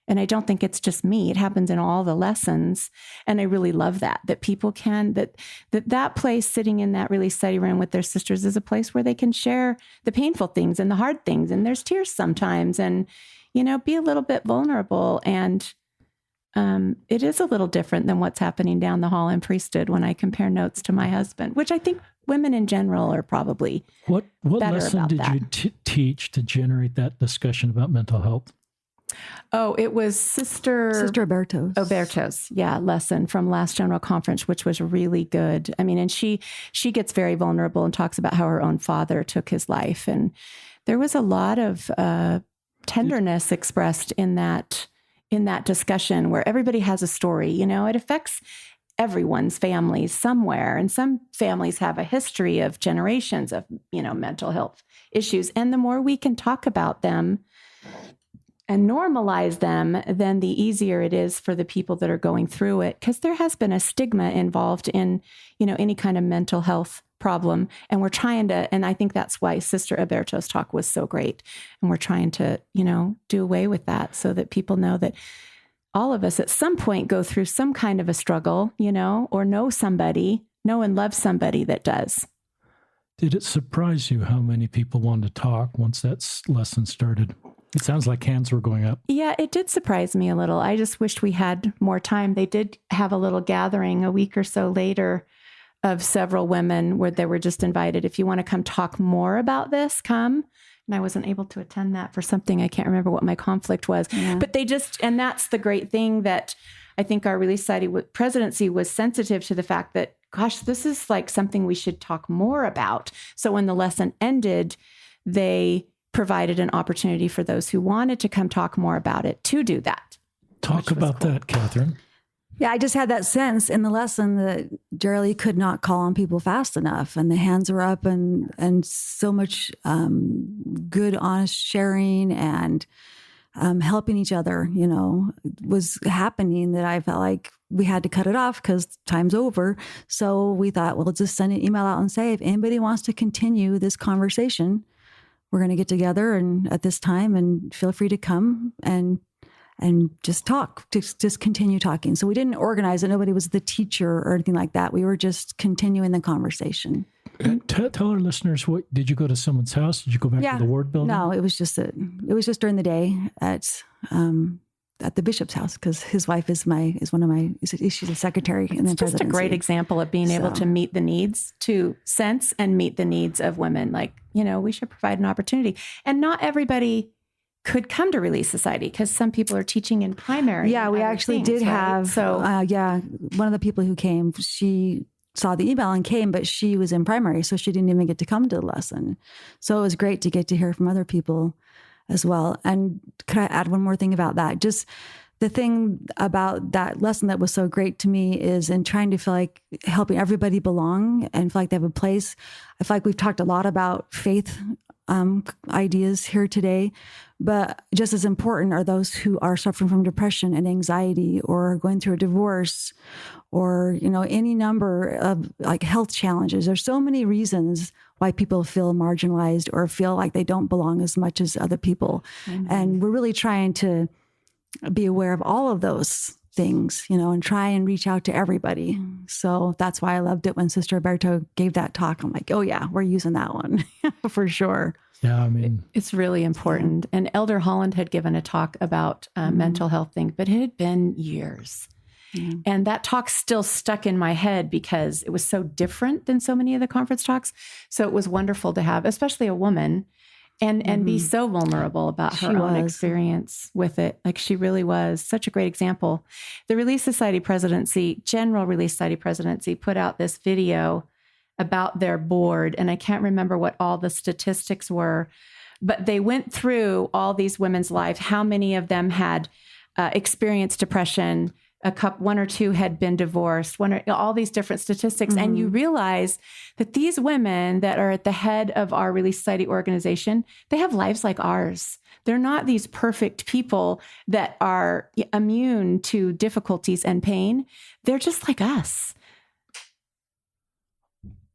And I don't think it's just me. It happens in all the lessons. And I really love that people can, that place sitting in that Relief Society room with their sisters is a place where they can share the painful things and the hard things. And there's tears sometimes and, be a little bit vulnerable. And it is a little different than what's happening down the hall in Priesthood when I compare notes to my husband, which I think women in general are probably What better lesson about did that. you teach to generate that discussion about mental health? Oh, it was Sister Oberto's, lesson from last General Conference, which was really good. I mean, and she gets very vulnerable and talks about how her own father took his life. And there was a lot of tenderness expressed in that discussion where everybody has a story. It affects everyone's families somewhere. And some families have a history of generations of, mental health issues. And the more we can talk about them and normalize them, then the easier it is for the people that are going through it. Because there has been a stigma involved in, any kind of mental health problem. And we're trying to, and I think that's why Sister Oberto's talk was so great. And we're trying to, do away with that so that people know that all of us at some point go through some kind of a struggle, or know and love somebody that does. Did it surprise you how many people wanted to talk once that lesson started? It sounds like hands were going up. Yeah, it did surprise me a little. I just wished we had more time. They did have a little gathering a week or so later of several women where they were just invited. If you want to come talk more about this, come. And I wasn't able to attend that for something. I can't remember what my conflict was. Yeah. But and that's the great thing that I think our Relief Society presidency was sensitive to the fact that, gosh, this is like something we should talk more about. So when the lesson ended, they provided an opportunity for those who wanted to come talk more about it to do that. Talk about that, Cathryn. Yeah, I just had that sense in the lesson that Jeralee could not call on people fast enough, and the hands were up, and so much good, honest sharing and helping each other, was happening that I felt like we had to cut it off because time's over. So we thought, well, let's just send an email out and say, if anybody wants to continue this conversation, we're going to get together and at this time, and feel free to come and just talk, just continue talking. So we didn't organize it. Nobody was the teacher or anything like that. We were just continuing the conversation. Tell our listeners, what did you go to someone's house? Did you go back to the ward building? No, it was just during the day at the bishop's house, because his wife she's a secretary in the presidency. It's just a great example of being able to meet the needs, to sense and meet the needs of women. Like, we should provide an opportunity. And not everybody could come to Relief Society because some people are teaching in primary. Yeah, we actually did have. So one of the people who came, she saw the email and came, but she was in primary, so she didn't even get to come to the lesson. So it was great to get to hear from other people as well. And could I add one more thing about that? Just the thing about that lesson that was so great to me is in trying to feel like helping everybody belong and feel like they have a place. I feel like we've talked a lot about faith ideas here today, but just as important are those who are suffering from depression and anxiety, or going through a divorce, or, any number of like health challenges. There's so many reasons why people feel marginalized or feel like they don't belong as much as other people. Mm-hmm. And we're really trying to be aware of all of those things, and try and reach out to everybody. So that's why I loved it when Sister Alberto gave that talk. I'm like, oh yeah, we're using that one for sure. Yeah, I mean, it's really important. And Elder Holland had given a talk about mental health thing, but it had been years. Mm-hmm. And that talk still stuck in my head because it was so different than so many of the conference talks. So it was wonderful to have, especially a woman, and be so vulnerable about her own experience with it. Like, she really was such a great example. The Relief Society presidency, General Relief Society presidency, put out this video about their board. And I can't remember what all the statistics were, but they went through all these women's lives, how many of them had experienced depression, one or two had been divorced, all these different statistics. Mm-hmm. And you realize that these women that are at the head of our Relief Society organization, they have lives like ours. They're not these perfect people that are immune to difficulties and pain. They're just like us.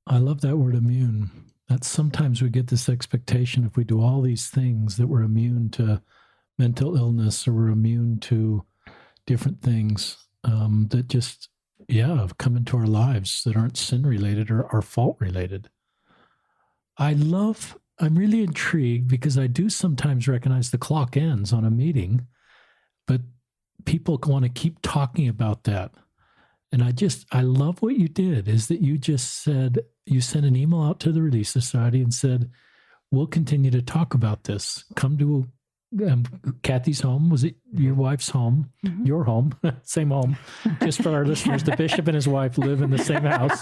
I love that word, immune. That sometimes we get this expectation, if we do all these things, that we're immune to mental illness, or we're immune to different things that just, have come into our lives that aren't sin related or are fault related. I'm really intrigued because I do sometimes recognize the clock ends on a meeting, but people want to keep talking about that. And I love what you did, is that you just said, you sent an email out to the Relief Society and said, we'll continue to talk about this. Come to Kathy's home. Was it your wife's home? Mm-hmm. Your home, same home. Just for our listeners, the bishop and his wife live in the same house.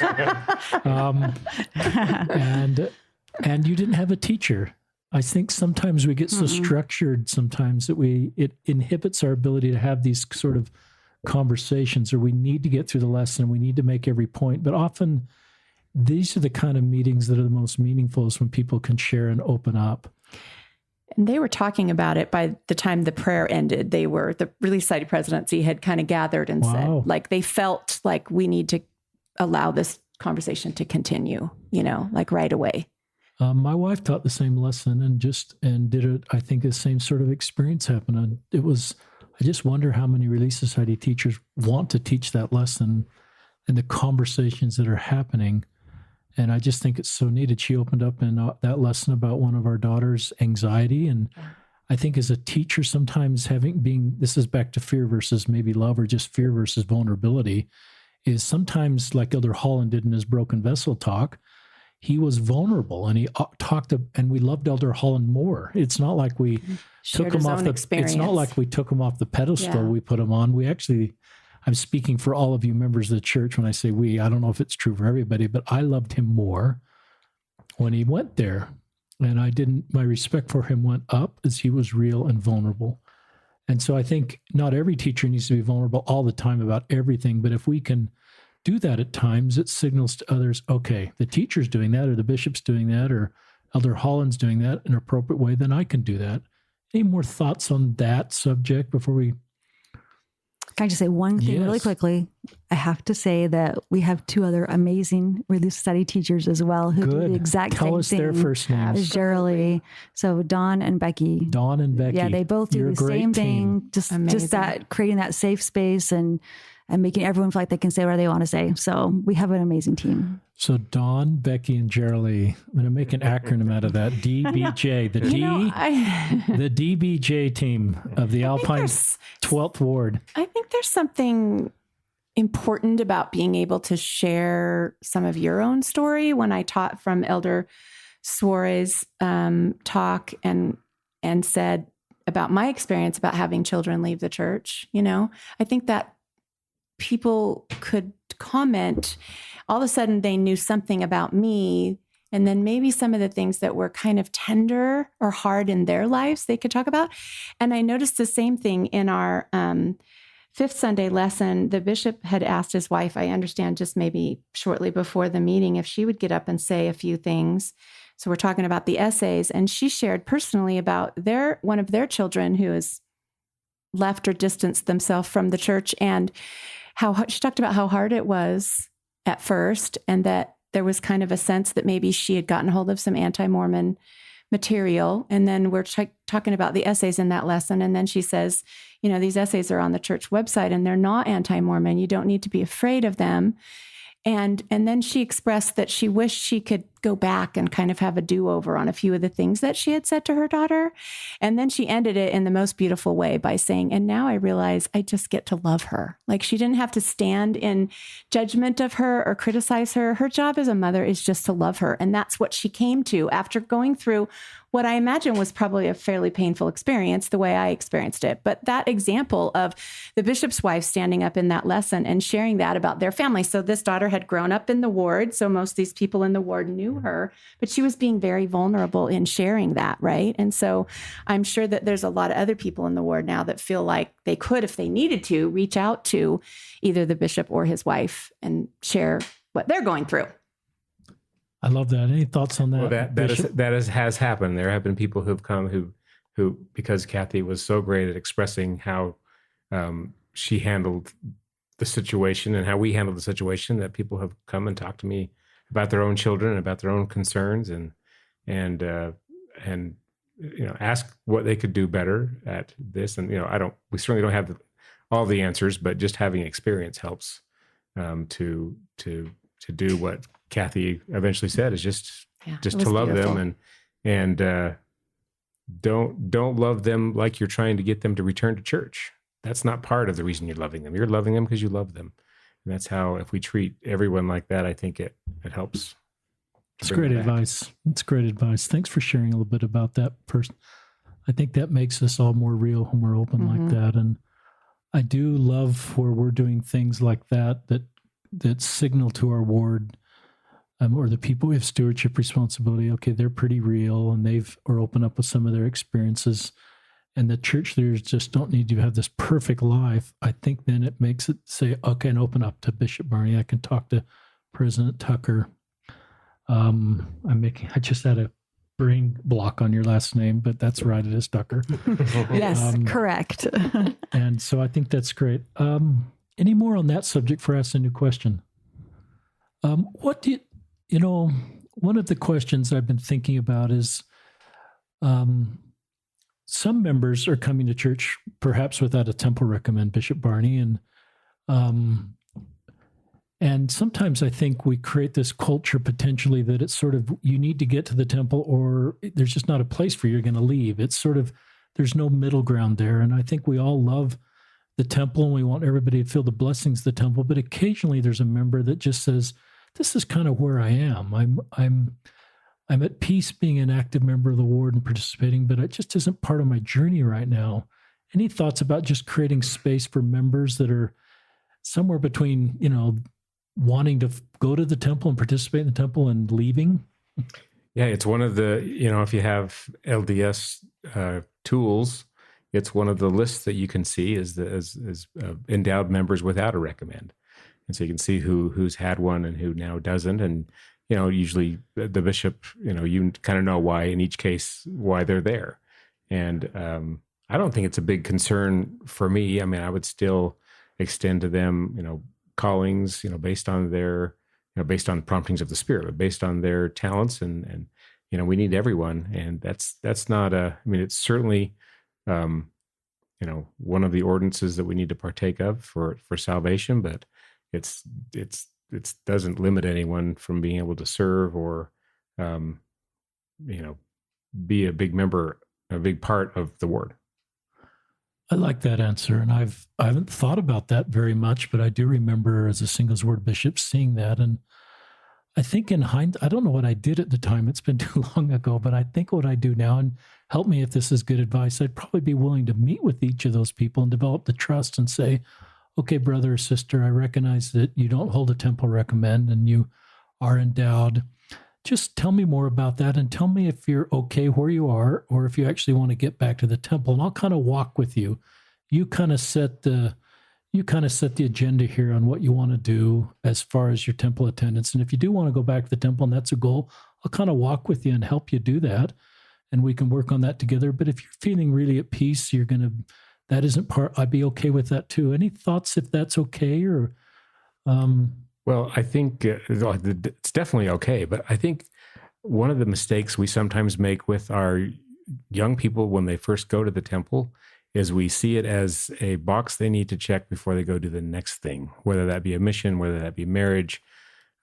And you didn't have a teacher. I think sometimes we get so structured sometimes that it inhibits our ability to have these sort of conversations, or we need to get through the lesson. We need to make every point. But often these are the kind of meetings that are the most meaningful, is when people can share and open up. And they were talking about it by the time the prayer ended. The Relief Society presidency had kind of gathered and said, like, they felt like we need to allow this conversation to continue, like right away. My wife taught the same lesson and did it. I think the same sort of experience happened. I just wonder how many Relief Society teachers want to teach that lesson and the conversations that are happening. And I just think it's so needed. She opened up in that lesson about one of our daughter's anxiety. And I think as a teacher, sometimes this is back to fear versus maybe love, or just fear versus vulnerability, is sometimes, like Elder Holland did in his broken vessel talk, he was vulnerable and he talked, and we loved Elder Holland more. It's not like we took him off the pedestal. Yeah. We put him on. We actually, I'm speaking for all of you members of the church when I say we. I don't know if it's true for everybody, but I loved him more when he went there. And my respect for him went up as he was real and vulnerable. And so I think not every teacher needs to be vulnerable all the time about everything, but if we can do that at times, it signals to others, okay, the teacher's doing that, or the bishop's doing that, or Elder Holland's doing that in an appropriate way, then I can do that. Any more thoughts on that subject before we... Can I just say one thing really quickly? I have to say that we have two other amazing Relief Society teachers as well who do the exact same thing. Tell us their first names. As Jeralee. So Dawn and Becky. Yeah, they both do the same thing. Just that, creating that safe space and making everyone feel like they can say what they want to say. So we have an amazing team. So Dawn, Becky, and Jeralee. I'm going to make an acronym out of that. DBJ. The DBJ team of the Alpine 12th Ward. I think there's something important about being able to share some of your own story. When I taught from Elder Suarez talk and said about my experience about having children leave the church, I think that people could comment. All of a sudden they knew something about me And then maybe some of the things that were kind of tender or hard in their lives they could talk about. And I noticed the same thing in our fifth Sunday lesson. The bishop had asked his wife, I understand just maybe shortly before the meeting, if she would get up and say a few things. So we're talking about the essays. And she shared personally about one of their children who has left or distanced themselves from the church, and how she talked about how hard it was at first, and that there was kind of a sense that maybe she had gotten hold of some anti-Mormon material. And then we're talking about the essays in that lesson. And then she says, these essays are on the church website and they're not anti-Mormon. You don't need to be afraid of them. And then she expressed that she wished she could go back and kind of have a do-over on a few of the things that she had said to her daughter. And then she ended it in the most beautiful way by saying, and now I realize I just get to love her. Like, she didn't have to stand in judgment of her or criticize her. Her job as a mother is just to love her. And that's what she came to after going through what I imagine was probably a fairly painful experience, the way I experienced it. But that example of the bishop's wife standing up in that lesson and sharing that about their family. So this daughter had grown up in the ward. So most of these people in the ward knew her, but she was being very vulnerable in sharing that, right? And so I'm sure that there's a lot of other people in the ward now that feel like they could, if they needed to, reach out to either the bishop or his wife and share what they're going through. I love that. Any thoughts on that? Well, that has happened. There have been people who've come who because Kathy was so great at expressing how she handled the situation and how we handled the situation, that people have come and talked to me about their own children and about their own concerns and ask what they could do better at this. And we certainly don't have all the answers, but just having experience helps to do what Kathy eventually said, is just to love beautiful. them and don't love them like you're trying to get them to return to church. That's not part of the reason you're loving them. You're loving them because you love them. And that's how, if we treat everyone like that, I think it helps. It's great advice. It's great advice. Thanks for sharing a little bit about that person. I think that makes us all more real when we're open like that. And I do love where we're doing things like that signal to our ward or the people who have stewardship responsibility. Okay, they're pretty real and are open up with some of their experiences. And the church leaders just don't need to have this perfect life. I think then it makes it say, okay, and open up to Bishop Barney. I can talk to President Tucker. I just had a brain block on your last name, but that's right. It is Tucker. Yes, correct. And so I think that's great. Any more on that subject for asking a new question? What do one of the questions I've been thinking about is, some members are coming to church perhaps without a temple recommend, Bishop Barney, and sometimes I think we create this culture potentially that it's sort of, you need to get to the temple or there's just not a place for you, you're going to leave. It's sort of, there's no middle ground there. And I think we all love the temple and we want everybody to feel the blessings of the temple, but occasionally there's a member that just says, this is kind of where I am. I'm at peace being an active member of the ward and participating, but it just isn't part of my journey right now. Any thoughts about just creating space for members that are somewhere between, wanting to go to the temple and participate in the temple and leaving? Yeah, it's one of the, if you have LDS tools, it's one of the lists that you can see is endowed members without a recommend. And so you can see who's had one and who now doesn't. And, usually the bishop, you kind of know why in each case, why they're there. And I don't think it's a big concern for me. I mean, I would still extend to them, callings, based on their, based on promptings of the Spirit, but based on their talents and we need everyone. And that's not it's certainly, one of the ordinances that we need to partake of for salvation, but it doesn't limit anyone from being able to serve or, be a big member, a big part of the ward. I like that answer, and I haven't thought about that very much, but I do remember as a singles ward bishop seeing that, and I think in hindsight, I don't know what I did at the time. It's been too long ago, but I think what I do now, and help me if this is good advice, I'd probably be willing to meet with each of those people and develop the trust and say, okay, brother or sister, I recognize that you don't hold a temple recommend and you are endowed. Just tell me more about that, and tell me if you're okay where you are or if you actually want to get back to the temple. And I'll kind of walk with you. You kind of set the agenda here on what you want to do as far as your temple attendance. And if you do want to go back to the temple and that's a goal, I'll kind of walk with you and help you do that. And we can work on that together. But if you're feeling really at peace, that isn't part, I'd be okay with that too. Any thoughts if that's okay or, Well, I think it's definitely okay, but I think one of the mistakes we sometimes make with our young people when they first go to the temple is we see it as a box they need to check before they go do the next thing, whether that be a mission, whether that be marriage.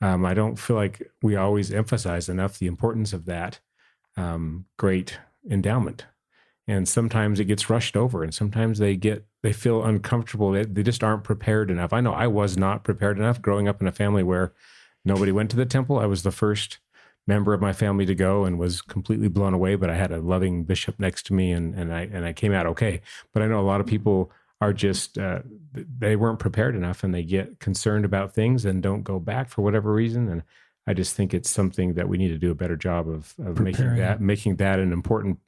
I don't feel like we always emphasize enough the importance of that great endowment. And sometimes it gets rushed over, and sometimes they feel uncomfortable. They just aren't prepared enough. I know I was not prepared enough growing up in a family where nobody went to the temple. I was the first member of my family to go and was completely blown away, but I had a loving bishop next to me and I came out okay. But I know a lot of people are just, they weren't prepared enough and they get concerned about things and don't go back for whatever reason. And I just think it's something that we need to do a better job of making that an important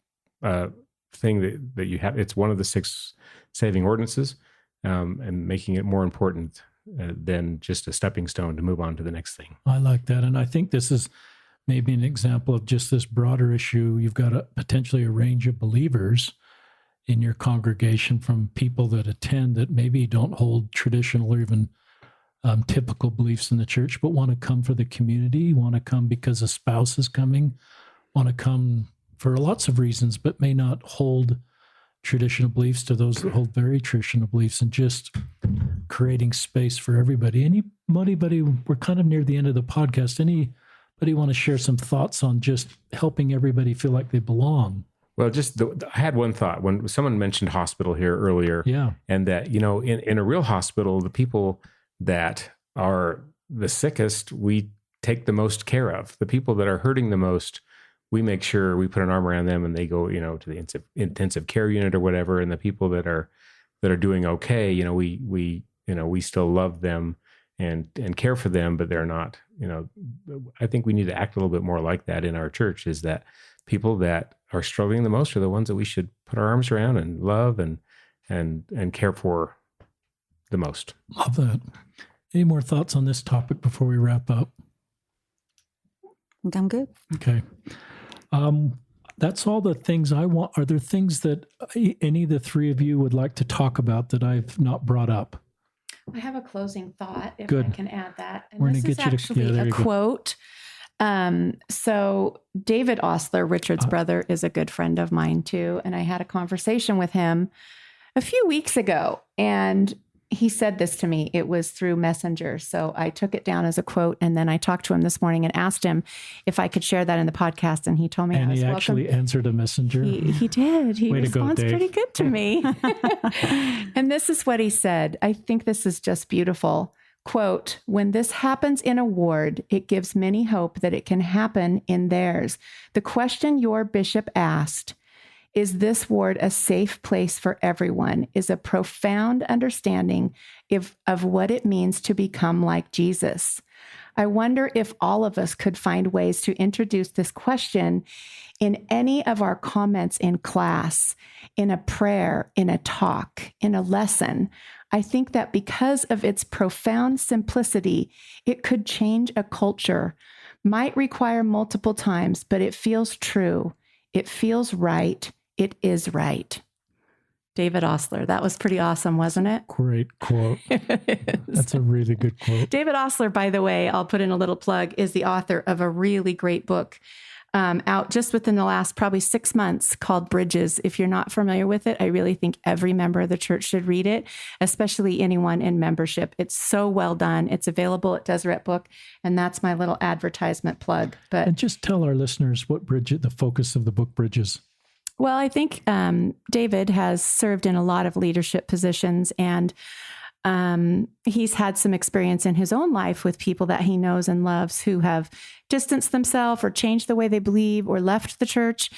thing that you have. It's one of the 6 saving ordinances, and making it more important than just a stepping stone to move on to the next thing. I like that. And I think this is maybe an example of just this broader issue. You've got potentially a range of believers in your congregation, from people that attend that maybe don't hold traditional or even typical beliefs in the church, but want to come for the community, want to come because a spouse is coming, want to come for lots of reasons, but may not hold traditional beliefs, to those that hold very traditional beliefs, and just creating space for everybody. Anybody, we're kind of near the end of the podcast. Anybody want to share some thoughts on just helping everybody feel like they belong? Well, I had one thought when someone mentioned hospital here earlier. Yeah. And that, in a real hospital, the people that are the sickest, we take the most care of. The people that are hurting the most, we make sure we put an arm around them and they go, to the intensive care unit or whatever. And the people that are doing okay, we still love them and care for them, but they're not, I think we need to act a little bit more like that in our church, is that people that are struggling the most are the ones that we should put our arms around and love and care for the most. Love that. Any more thoughts on this topic before we wrap up? I think I'm good. Okay. That's all the things I want. Are there things that any of the 3 of you would like to talk about that I've not brought up? I have a closing thought, if Good. I can add that. And We're this going is to get actually you to a quote. So David Ostler, Richard's brother, is a good friend of mine too. And I had a conversation with him a few weeks ago, and he said this to me. It was through Messenger. So I took it down as a quote, and then I talked to him this morning and asked him if I could share that in the podcast. And he told me and I was he welcome. Actually answered a messenger. He did. He Way to go, responds Dave. pretty good to me. And this is what he said. I think this is just beautiful. Quote, "When this happens in a ward, it gives many hope that it can happen in theirs. The question your bishop asked, is this ward a safe place for everyone, is a profound understanding of what it means to become like Jesus. I wonder if all of us could find ways to introduce this question in any of our comments in class, in a prayer, in a talk, in a lesson. I think that because of its profound simplicity, it could change a culture. Might require multiple times, but it feels true. It feels right. It is right." David Ostler. That was pretty awesome, wasn't it? Great quote. That's a really good quote. David Ostler, by the way, I'll put in a little plug, is the author of a really great book out just within the last probably 6 months called Bridges. If you're not familiar with it, I really think every member of the church should read it, especially anyone in membership. It's so well done. It's available at Deseret Book, and that's my little advertisement plug. But And just tell our listeners what the focus of the book Bridges. Well, I think David has served in a lot of leadership positions, and he's had some experience in his own life with people that he knows and loves who have distanced themselves or changed the way they believe or left the church.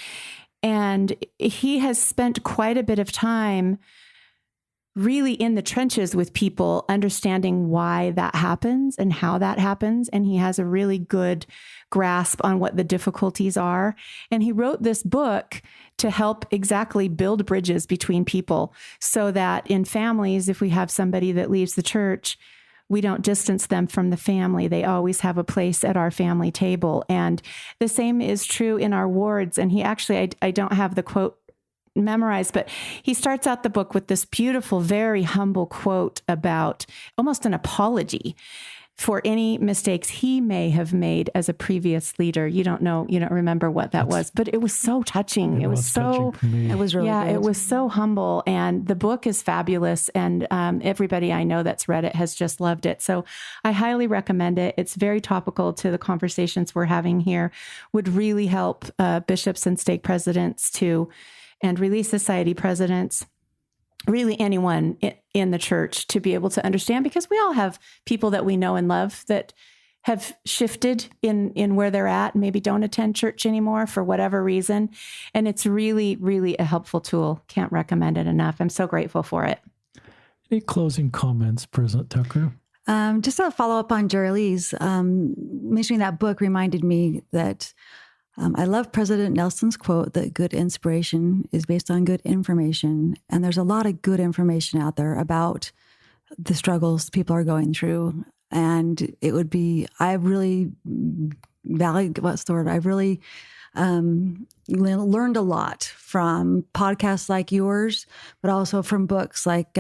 And he has spent quite a bit of time really in the trenches with people, understanding why that happens and how that happens. And he has a really good grasp on what the difficulties are. And he wrote this book to help exactly build bridges between people so that in families, if we have somebody that leaves the church, we don't distance them from the family. They always have a place at our family table. And the same is true in our wards. And he actually, I don't have the quote memorized, but he starts out the book with this beautiful, very humble quote about almost an apology for any mistakes he may have made as a previous leader. You don't remember what that was, but it was so touching. It was so, it was really good. It was so humble. And the book is fabulous. And everybody I know that's read it has just loved it. So I highly recommend it. It's very topical to the conversations we're having here, would really help bishops and stake presidents and Relief Society presidents, really anyone in the church to be able to understand, because we all have people that we know and love that have shifted in where they're at, maybe don't attend church anymore for whatever reason. And it's really, really a helpful tool. Can't recommend it enough. I'm so grateful for it. Any closing comments, President Tucker? Just to follow up on Jeralee's, mentioning that book reminded me that I love President Nelson's quote that good inspiration is based on good information. And there's a lot of good information out there about the struggles people are going through. And it would be, I've really learned a lot from podcasts like yours, but also from books like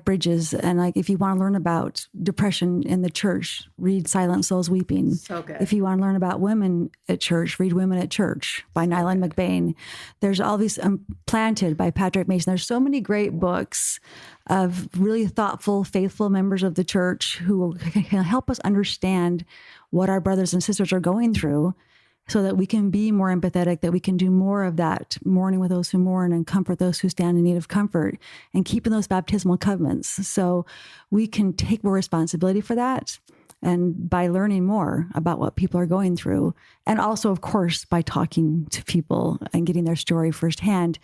Bridges. And like, if you want to learn about depression in the church, read Silent Souls Weeping. So good. If you want to learn about women at church, read Women at Church by Nylan McBain. There's all these Planted by Patrick Mason. There's so many great books of really thoughtful, faithful members of the church who can help us understand what our brothers and sisters are going through, so that we can be more empathetic, that we can do more of that mourning with those who mourn and comfort those who stand in need of comfort, and keeping those baptismal covenants. So we can take more responsibility for that. And by learning more about what people are going through, and also, of course, by talking to people and getting their story firsthand,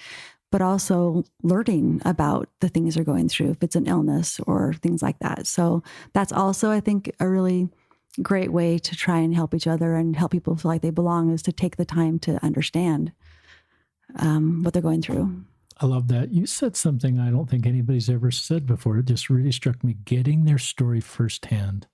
but also learning about the things they're going through, if it's an illness or things like that. So that's also, I think, a really great way to try and help each other and help people feel like they belong, is to take the time to understand what they're going through. I love that. You said something I don't think anybody's ever said before. It just really struck me, getting their story firsthand.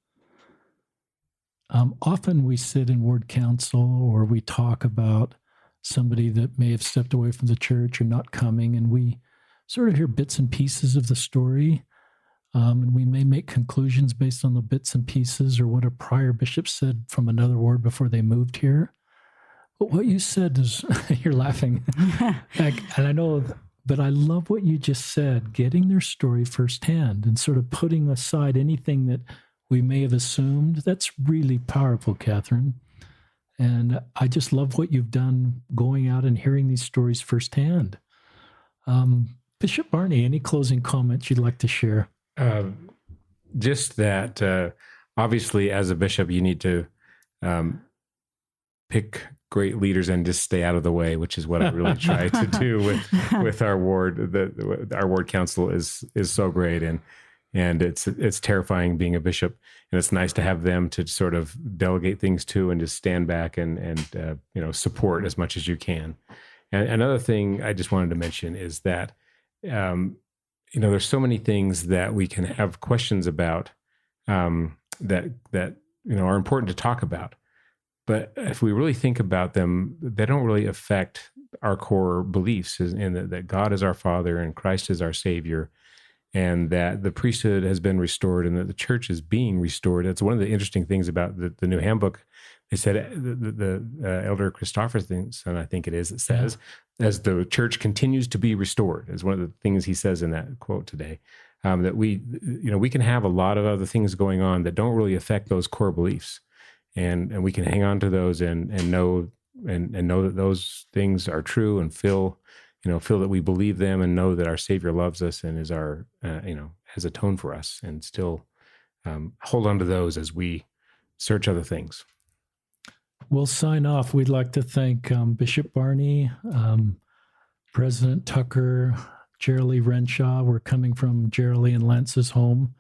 Often we sit in Ward Counsel or we talk about somebody that may have stepped away from the church or not coming, and we sort of hear bits and pieces of the story. And we may make conclusions based on the bits and pieces or what a prior bishop said from another ward before they moved here. But what you said is, you're laughing. And I know, but I love what you just said, getting their story firsthand and sort of putting aside anything that we may have assumed. That's really powerful, Cathryn. And I just love what you've done going out and hearing these stories firsthand. Bishop Barney, any closing comments you'd like to share? Just that, obviously, as a bishop, you need to pick great leaders and just stay out of the way, which is what I really try to do with our ward. Our ward council is so great, and it's terrifying being a bishop, and it's nice to have them to sort of delegate things to and just stand back and support as much as you can. And another thing I just wanted to mention is that. There's so many things that we can have questions about that are important to talk about. But if we really think about them, they don't really affect our core beliefs in that God is our Father and Christ is our Savior, and that the priesthood has been restored and that the church is being restored. That's one of the interesting things about the new handbook. They said the Elder Christopherson, I think it is, it says, as the church continues to be restored, is one of the things he says in that quote today, that we can have a lot of other things going on that don't really affect those core beliefs, and we can hang on to those and know that those things are true, and feel that we believe them, and know that our Savior loves us and is our has atoned for us, and still hold on to those as we search other things. We'll sign off. We'd like to thank Bishop Barney, President Tucker, Jeralee Renshaw. We're coming from Jeralee and Lance's home,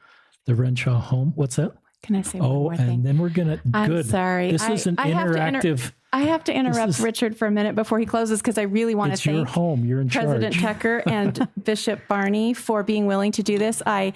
the Renshaw home. What's that? Can I say one more and thing? then we're going to, I'm sorry. This is an interactive. I have to interrupt Richard for a minute before he closes because I really want to thank your home. You're in President charge. Tucker and Bishop Barney for being willing to do this. I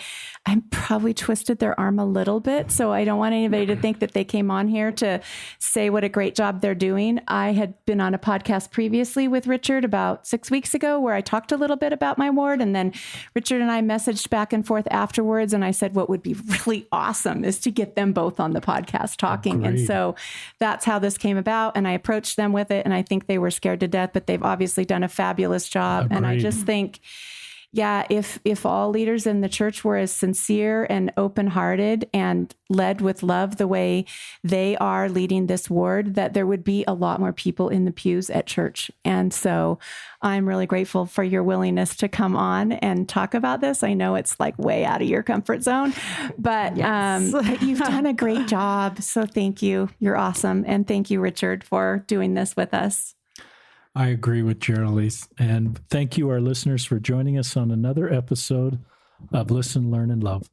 probably twisted their arm a little bit, so I don't want anybody to think that they came on here to say what a great job they're doing. I had been on a podcast previously with Richard about 6 weeks ago where I talked a little bit about my ward, and then Richard and I messaged back and forth afterwards, and I said what would be really awesome is to get them both on the podcast talking. Agreed. And so that's how this came about, and I approached them with it, and I think they were scared to death, but they've obviously done a fabulous job. Agreed. And I just think, yeah, if all leaders in the church were as sincere and open-hearted and led with love the way they are leading this ward, that there would be a lot more people in the pews at church. And so I'm really grateful for your willingness to come on and talk about this. I know it's like way out of your comfort zone, but but you've done a great job. So thank you. You're awesome. And thank you, Richard, for doing this with us. I agree with Jeralee. And thank you, our listeners, for joining us on another episode of Listen, Learn, and Love.